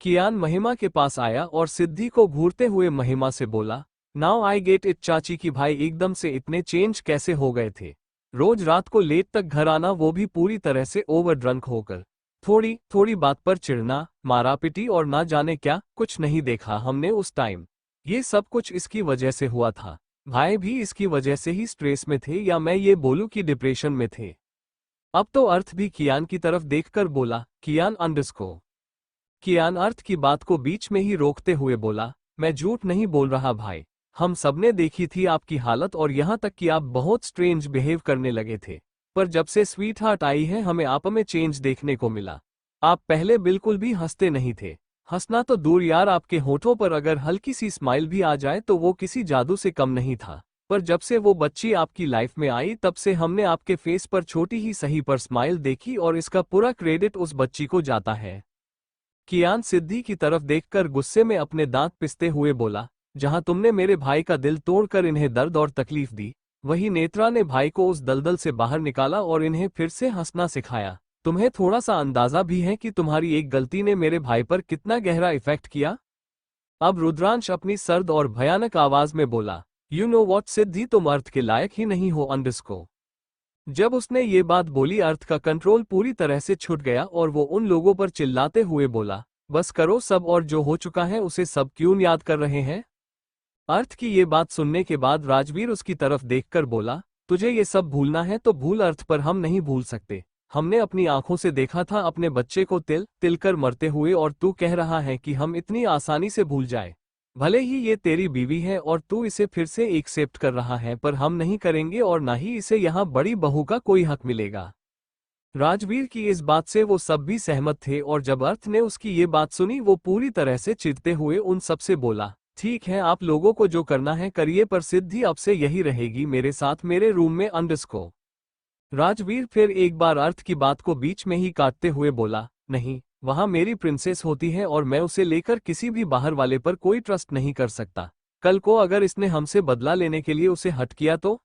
कियान महिमा के पास आया और सिद्धि को घूरते हुए महिमा से बोला, नाउ आई गेट इट चाची की भाई एकदम से इतने चेंज कैसे हो गए थे? रोज रात को लेट तक घर आना, वो भी पूरी तरह से ओवर ड्रंक होकर। थोड़ी थोड़ी बात पर चिढ़ना, मारा पिटी और ना जाने क्या कुछ नहीं देखा हमने उस टाइम। ये सब कुछ इसकी वजह से हुआ था। भाई भी इसकी वजह से ही स्ट्रेस में थे, या मैं ये बोलूं कि डिप्रेशन में थे। अब तो अर्थ भी कियान की तरफ देखकर बोला, कियान अंडरस्को। कियान अर्थ की बात को बीच में ही रोकते हुए बोला, मैं झूठ नहीं बोल रहा भाई। हम सबने देखी थी आपकी हालत, और यहाँ तक कि आप बहुत स्ट्रेंज बिहेव करने लगे थे। पर जब से स्वीट हार्ट आई है, हमें आप में चेंज देखने को मिला। आप पहले बिल्कुल भी हंसते नहीं थे। हंसना तो दूर यार, आपके होठों पर अगर हल्की सी स्माइल भी आ जाए तो वो किसी जादू से कम नहीं था। पर जब से वो बच्ची आपकी लाइफ में आई, तब से हमने आपके फेस पर छोटी ही सही पर स्माइल देखी, और इसका पूरा क्रेडिट उस बच्ची को जाता है। कियान सिद्धि की तरफ देखकर गुस्से में अपने दांत पिसते हुए बोला, जहां तुमने मेरे भाई का दिल तोड़कर इन्हें दर्द और तकलीफ दी, वही नेत्रा ने भाई को उस दलदल से बाहर निकाला और इन्हें फिर से हंसना सिखाया। तुम्हें थोड़ा सा अंदाजा भी है कि तुम्हारी एक गलती ने मेरे भाई पर कितना गहरा इफेक्ट किया? अब रुद्रांश अपनी सर्द और भयानक आवाज में बोला, यू नो वॉट सिद्धि, तुम अर्थ के लायक ही नहीं हो अंडरस्को। जब उसने ये बात बोली, अर्थ का कंट्रोल पूरी तरह से छूट गया और वो उन लोगों पर चिल्लाते हुए बोला, बस करो सब, और जो हो चुका है उसे सब क्यों याद कर रहे हैं? अर्थ की ये बात सुनने के बाद राजवीर उसकी तरफ देखकर बोला, तुझे ये सब भूलना है तो भूल अर्थ, पर हम नहीं भूल सकते। हमने अपनी आंखों से देखा था अपने बच्चे को तिल तिल कर मरते हुए, और तू कह रहा है कि हम इतनी आसानी से भूल जाए? भले ही ये तेरी बीवी है और तू इसे फिर से एक्सेप्ट कर रहा है, पर हम नहीं करेंगे और ना ही इसे यहाँ बड़ी बहू का कोई हक मिलेगा। राजवीर की इस बात से वो सब भी सहमत थे, और जब अर्थ ने उसकी ये बात सुनी, वो पूरी तरह से चिढ़ते हुए उन सबसे बोला, ठीक है आप लोगों को जो करना है करिए, पर सिद्धि अब से यही रहेगी मेरे साथ मेरे रूम में अंडरस्को। राजवीर फिर एक बार अर्थ की बात को बीच में ही काटते हुए बोला, नहीं, वहां मेरी प्रिंसेस होती है और मैं उसे लेकर किसी भी बाहर वाले पर कोई ट्रस्ट नहीं कर सकता। कल को अगर इसने हमसे बदला लेने के लिए उसे हट किया तो?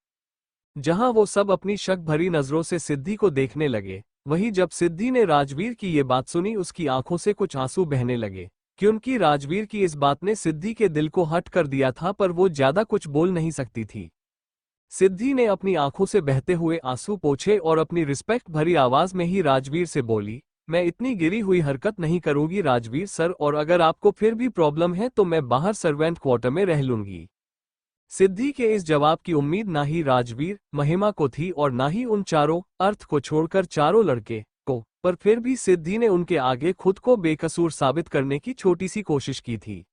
जहां वो सब अपनी शक भरी नजरों से सिद्धि को देखने लगे, वहीं जब सिद्धि ने राजवीर की ये बात सुनी उसकी आंखों से कुछ आंसू बहने लगे, क्योंकि राजवीर की इस बात ने सिद्धि के दिल को हट कर दिया था, पर वो ज्यादा कुछ बोल नहीं सकती थी। सिद्धि ने अपनी आंखों से बहते हुए आंसू पोंछे और अपनी रिस्पेक्ट भरी आवाज में ही राजवीर से बोली, मैं इतनी गिरी हुई हरकत नहीं करूंगी राजवीर सर, और अगर आपको फिर भी प्रॉब्लम है तो मैं बाहर सर्वेंट क्वार्टर में रह लूंगी। सिद्धि के इस जवाब की उम्मीद ना ही राजवीर, महिमा को थी और ना ही उन चारों, अर्थ को छोड़कर चारों लड़के को, पर फिर भी सिद्धि ने उनके आगे खुद को बेकसूर साबित करने की छोटी सी कोशिश की थी।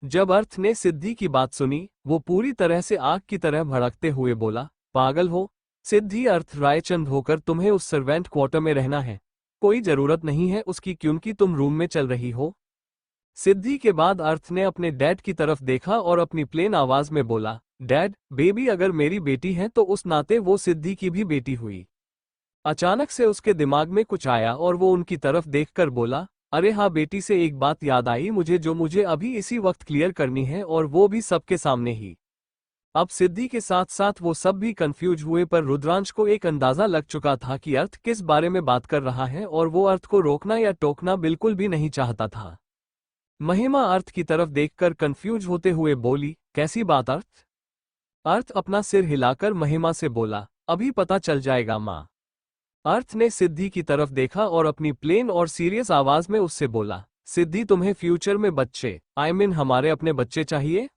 जब अर्थ ने सिद्धि की बात सुनी, वो पूरी तरह से आग की तरह भड़कते हुए बोला, पागल हो सिद्धि, अर्थ रायचंद होकर तुम्हें उस सर्वेंट क्वार्टर में रहना है? कोई जरूरत नहीं है उसकी, क्योंकि तुम रूम में चल रही हो। सिद्धि के बाद अर्थ ने अपने डैड की तरफ देखा और अपनी प्लेन आवाज में बोला, डैड, बेबी अगर मेरी बेटी है तो उस नाते वो सिद्धि की भी बेटी हुई। अचानक से उसके दिमाग में कुछ आया और वो उनकी तरफ देखकर बोला, अरे हाँ बेटी, से एक बात याद आई मुझे, जो मुझे अभी इसी वक्त क्लियर करनी है, और वो भी सबके सामने ही। अब सिद्धि के साथ साथ वो सब भी कंफ्यूज हुए, पर रुद्रांश को एक अंदाजा लग चुका था कि अर्थ किस बारे में बात कर रहा है, और वो अर्थ को रोकना या टोकना बिल्कुल भी नहीं चाहता था। महिमा अर्थ की तरफ देखकर कंफ्यूज होते हुए बोली, कैसी बात अर्थ? अर्थ अपना सिर हिलाकर महिमा से बोला, अभी पता चल जाएगा माँ। अर्थ ने सिद्धि की तरफ देखा और अपनी प्लेन और सीरियस आवाज में उससे बोला, सिद्धि तुम्हें फ्यूचर में बच्चे, हमारे अपने बच्चे चाहिए?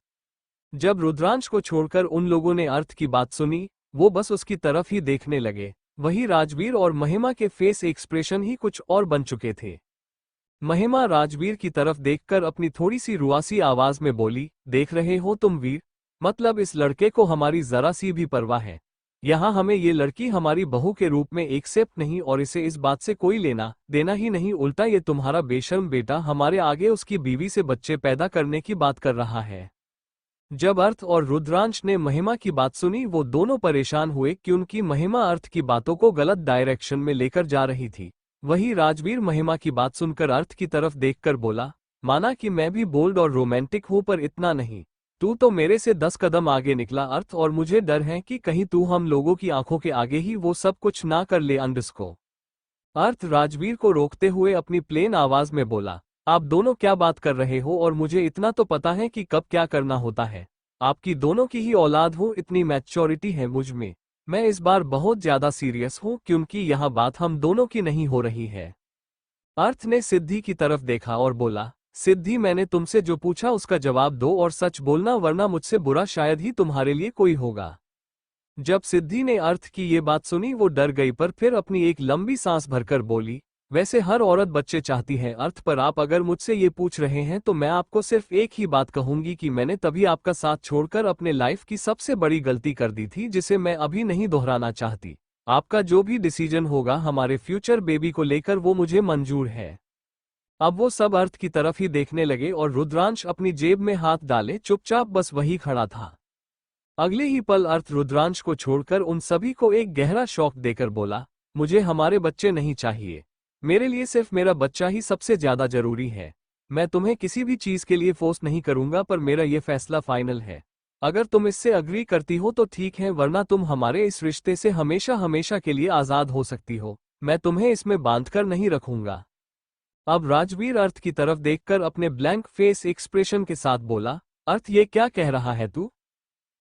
जब रुद्रांश को छोड़कर उन लोगों ने अर्थ की बात सुनी, वो बस उसकी तरफ ही देखने लगे। वही राजवीर और महिमा के फेस एक्सप्रेशन ही कुछ और बन चुके थे। महिमा राजवीर की तरफ देखकर अपनी थोड़ी सी रुआसी आवाज में बोली, देख रहे हो तुम वीर, मतलब इस लड़के को हमारी जरा सी भी परवाह है। यहाँ हमें ये लड़की हमारी बहू के रूप में एक्सेप्ट नहीं, और इसे इस बात से कोई लेना देना ही नहीं, उल्टा ये तुम्हारा बेशर्म बेटा हमारे आगे उसकी बीवी से बच्चे पैदा करने की बात कर रहा है। जब अर्थ और रुद्रांश ने महिमा की बात सुनी, वो दोनों परेशान हुए, क्योंकि महिमा अर्थ की बातों को गलत डायरेक्शन में लेकर जा रही थी। वही राजवीर महिमा की बात सुनकर अर्थ की तरफ देखकर बोला, माना कि मैं भी बोल्ड और रोमांटिक हूं, पर इतना नहीं। तू तो मेरे से 10 कदम आगे निकला अर्थ, और मुझे डर है कि कहीं तू हम लोगों की आंखों के आगे ही वो सब कुछ ना कर ले अंडरस्को। अर्थ राजवीर को रोकते हुए अपनी प्लेन आवाज में बोला, आप दोनों क्या बात कर रहे हो, और मुझे इतना तो पता है कि कब क्या करना होता है। आपकी दोनों की ही औलाद हूँ, इतनी मैच्योरिटी है मुझ में। मैं इस बार बहुत ज्यादा सीरियस हूँ, क्योंकि यहाँ बात हम दोनों की नहीं हो रही है। अर्थ ने सिद्धि की तरफ देखा और बोला, सिद्धि मैंने तुमसे जो पूछा उसका जवाब दो और सच बोलना, वरना मुझसे बुरा शायद ही तुम्हारे लिए कोई होगा। जब सिद्धि ने अर्थ की ये बात सुनी वो डर गई, पर फिर अपनी एक लंबी सांस भरकर बोली, वैसे हर औरत बच्चे चाहती है अर्थ, पर आप अगर मुझसे ये पूछ रहे हैं तो मैं आपको सिर्फ एक ही बात कहूंगी कि मैंने तभी आपका साथ छोड़कर अपने लाइफ की सबसे बड़ी गलती कर दी थी, जिसे मैं अभी नहीं दोहराना चाहती। आपका जो भी डिसीजन होगा हमारे फ्यूचर बेबी को लेकर, वो मुझे मंजूर है। अब वो सब अर्थ की तरफ ही देखने लगे और रुद्रांश अपनी जेब में हाथ डाले चुपचाप बस वही खड़ा था। अगले ही पल अर्थ रुद्रांश को छोड़कर उन सभी को एक गहरा शॉक देकर बोला, मुझे हमारे बच्चे नहीं चाहिए। मेरे लिए सिर्फ मेरा बच्चा ही सबसे ज्यादा जरूरी है। मैं तुम्हें किसी भी चीज के लिए फोर्स नहीं करूंगा, पर मेरा ये फैसला फाइनल है। अगर तुम इससे अग्री करती हो तो ठीक है, वरना तुम हमारे इस रिश्ते से हमेशा हमेशा के लिए आजाद हो सकती हो। मैं तुम्हें इसमें बांधकर नहीं रखूंगा। अब राजवीर अर्थ की तरफ देखकर अपने ब्लैंक फेस एक्सप्रेशन के साथ बोला, अर्थ ये क्या कह रहा है तू?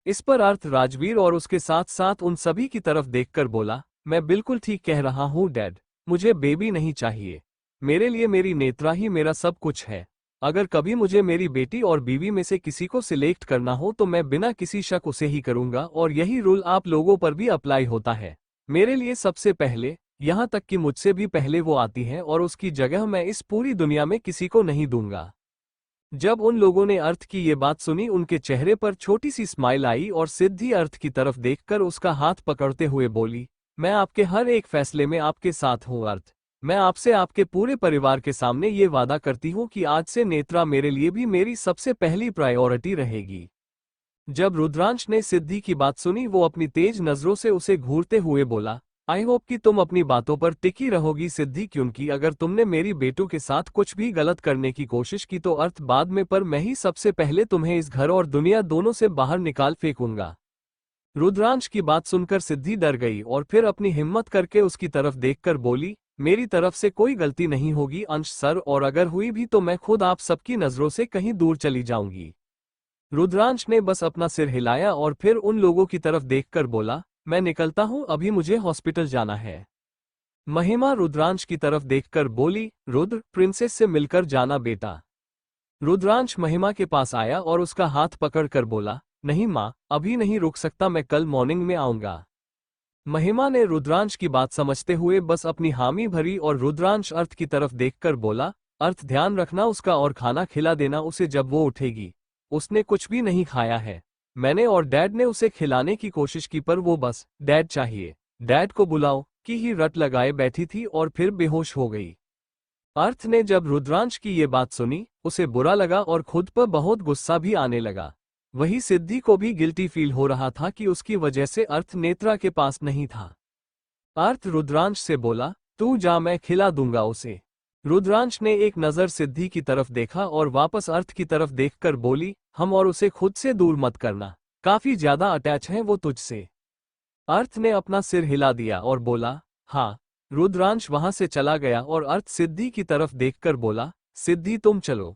इस पर अर्थ राजवीर और उसके साथ साथ उन सभी की तरफ देखकर बोला, मैं बिल्कुल ठीक कह रहा हूँ डैड, मुझे बेबी नहीं चाहिए। मेरे लिए मेरी नेत्रा ही मेरा सब कुछ है। अगर कभी मुझे मेरी बेटी और बीवी में से किसी को सिलेक्ट करना हो तो मैं बिना किसी शक उसे ही करूंगा, और यही रूल आप लोगों पर भी अप्लाई होता है। मेरे लिए सबसे पहले, यहाँ तक कि मुझसे भी पहले वो आती है, और उसकी जगह मैं इस पूरी दुनिया में किसी को नहीं दूंगा। जब उन लोगों ने अर्थ की ये बात सुनी, उनके चेहरे पर छोटी सी स्माइल आई और सिद्धि अर्थ की तरफ देखकर उसका हाथ पकड़ते हुए बोली, मैं आपके हर एक फैसले में आपके साथ हूँ अर्थ। मैं आपसे आपके पूरे परिवार के सामने ये वादा करती हूँ कि आज से नेत्रा मेरे लिए भी मेरी सबसे पहली प्रायोरिटी रहेगी। जब रुद्रांश ने सिद्धि की बात सुनी, वो अपनी तेज नजरों से उसे घूरते हुए बोला, आई होप कि तुम अपनी बातों पर टिकी रहोगी सिद्धि, क्योंकि अगर तुमने मेरी बेटू के साथ कुछ भी गलत करने की कोशिश की तो अर्थ बाद में पर मैं ही सबसे पहले तुम्हें इस घर और दुनिया दोनों से बाहर निकाल फेंकूंगा। रुद्रांश की बात सुनकर सिद्धि डर गई और फिर अपनी हिम्मत करके उसकी तरफ देखकर बोली, मेरी तरफ से कोई गलती नहीं होगी अंश सर, और अगर हुई भी तो मैं खुद आप सबकी नजरों से कहीं दूर चली जाऊंगी। रुद्रांश ने बस अपना सिर हिलाया और फिर उन लोगों की तरफ देखकर बोला, मैं निकलता हूं, अभी मुझे हॉस्पिटल जाना है। महिमा रुद्रांश की तरफ देखकर बोली, रुद्र प्रिंसेस से मिलकर जाना बेटा। रुद्रांश महिमा के पास आया और उसका हाथ पकड़कर बोला, नहीं माँ, अभी नहीं रुक सकता, मैं कल मॉर्निंग में आऊंगा। महिमा ने रुद्रांश की बात समझते हुए बस अपनी हामी भरी और रुद्रांश अर्थ की तरफ देखकर बोला, अर्थ ध्यान रखना उसका और खाना खिला देना उसे जब वो उठेगी। उसने कुछ भी नहीं खाया है। मैंने और डैड ने उसे खिलाने की कोशिश की पर वो बस डैड चाहिए, डैड को बुलाओ की ही रट लगाए बैठी थी और फिर बेहोश हो गई। अर्थ ने जब रुद्रांश की ये बात सुनी उसे बुरा लगा और खुद पर बहुत गुस्सा भी आने लगा। वही सिद्धि को भी गिल्टी फील हो रहा था कि उसकी वजह से अर्थ नेत्रा के पास नहीं था। अर्थ रुद्रांश से बोला, तू जा, मैं खिला दूंगा उसे। रुद्रांश ने एक नजर सिद्धि की तरफ देखा और वापस अर्थ की तरफ देखकर बोली, हम और उसे खुद से दूर मत करना, काफी ज्यादा अटैच है वो तुझसे। अर्थ ने अपना सिर हिला दिया और बोला, हाँ। रुद्रांश वहां से चला गया और अर्थ सिद्धि की तरफ देखकर बोला, सिद्धि तुम चलो।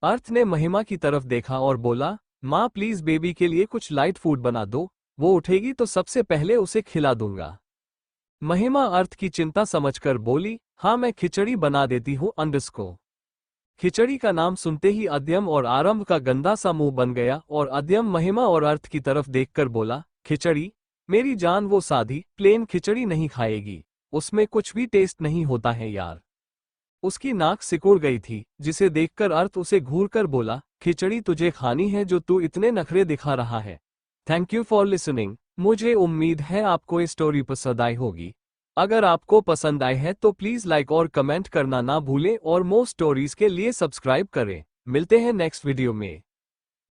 अर्थ ने महिमा की तरफ देखा और बोला, माँ प्लीज बेबी के लिए कुछ लाइट फूड बना दो, वो उठेगी तो सबसे पहले उसे खिला दूंगा। महिमा अर्थ की चिंता समझकर बोली, हाँ मैं खिचड़ी बना देती हूँ अंडस्को। खिचड़ी का नाम सुनते ही अद्यम और आरंभ का गंदा सा मुंह बन गया और अद्यम महिमा और अर्थ की तरफ देखकर बोला, खिचड़ी? मेरी जान वो सादी प्लेन खिचड़ी नहीं खाएगी, उसमें कुछ भी टेस्ट नहीं होता है यार। उसकी नाक सिकुड़ गई थी, जिसे देखकर अर्थ उसे घूरकर बोला, खिचड़ी तुझे खानी है जो तू इतने नखरे दिखा रहा है। Thank you for listening. मुझे उम्मीद है आपको ये स्टोरी पसंद आई होगी। अगर आपको पसंद आई है तो प्लीज लाइक और कमेंट करना ना भूलें और मोर स्टोरीज के लिए सब्सक्राइब करें। मिलते हैं नेक्स्ट वीडियो में।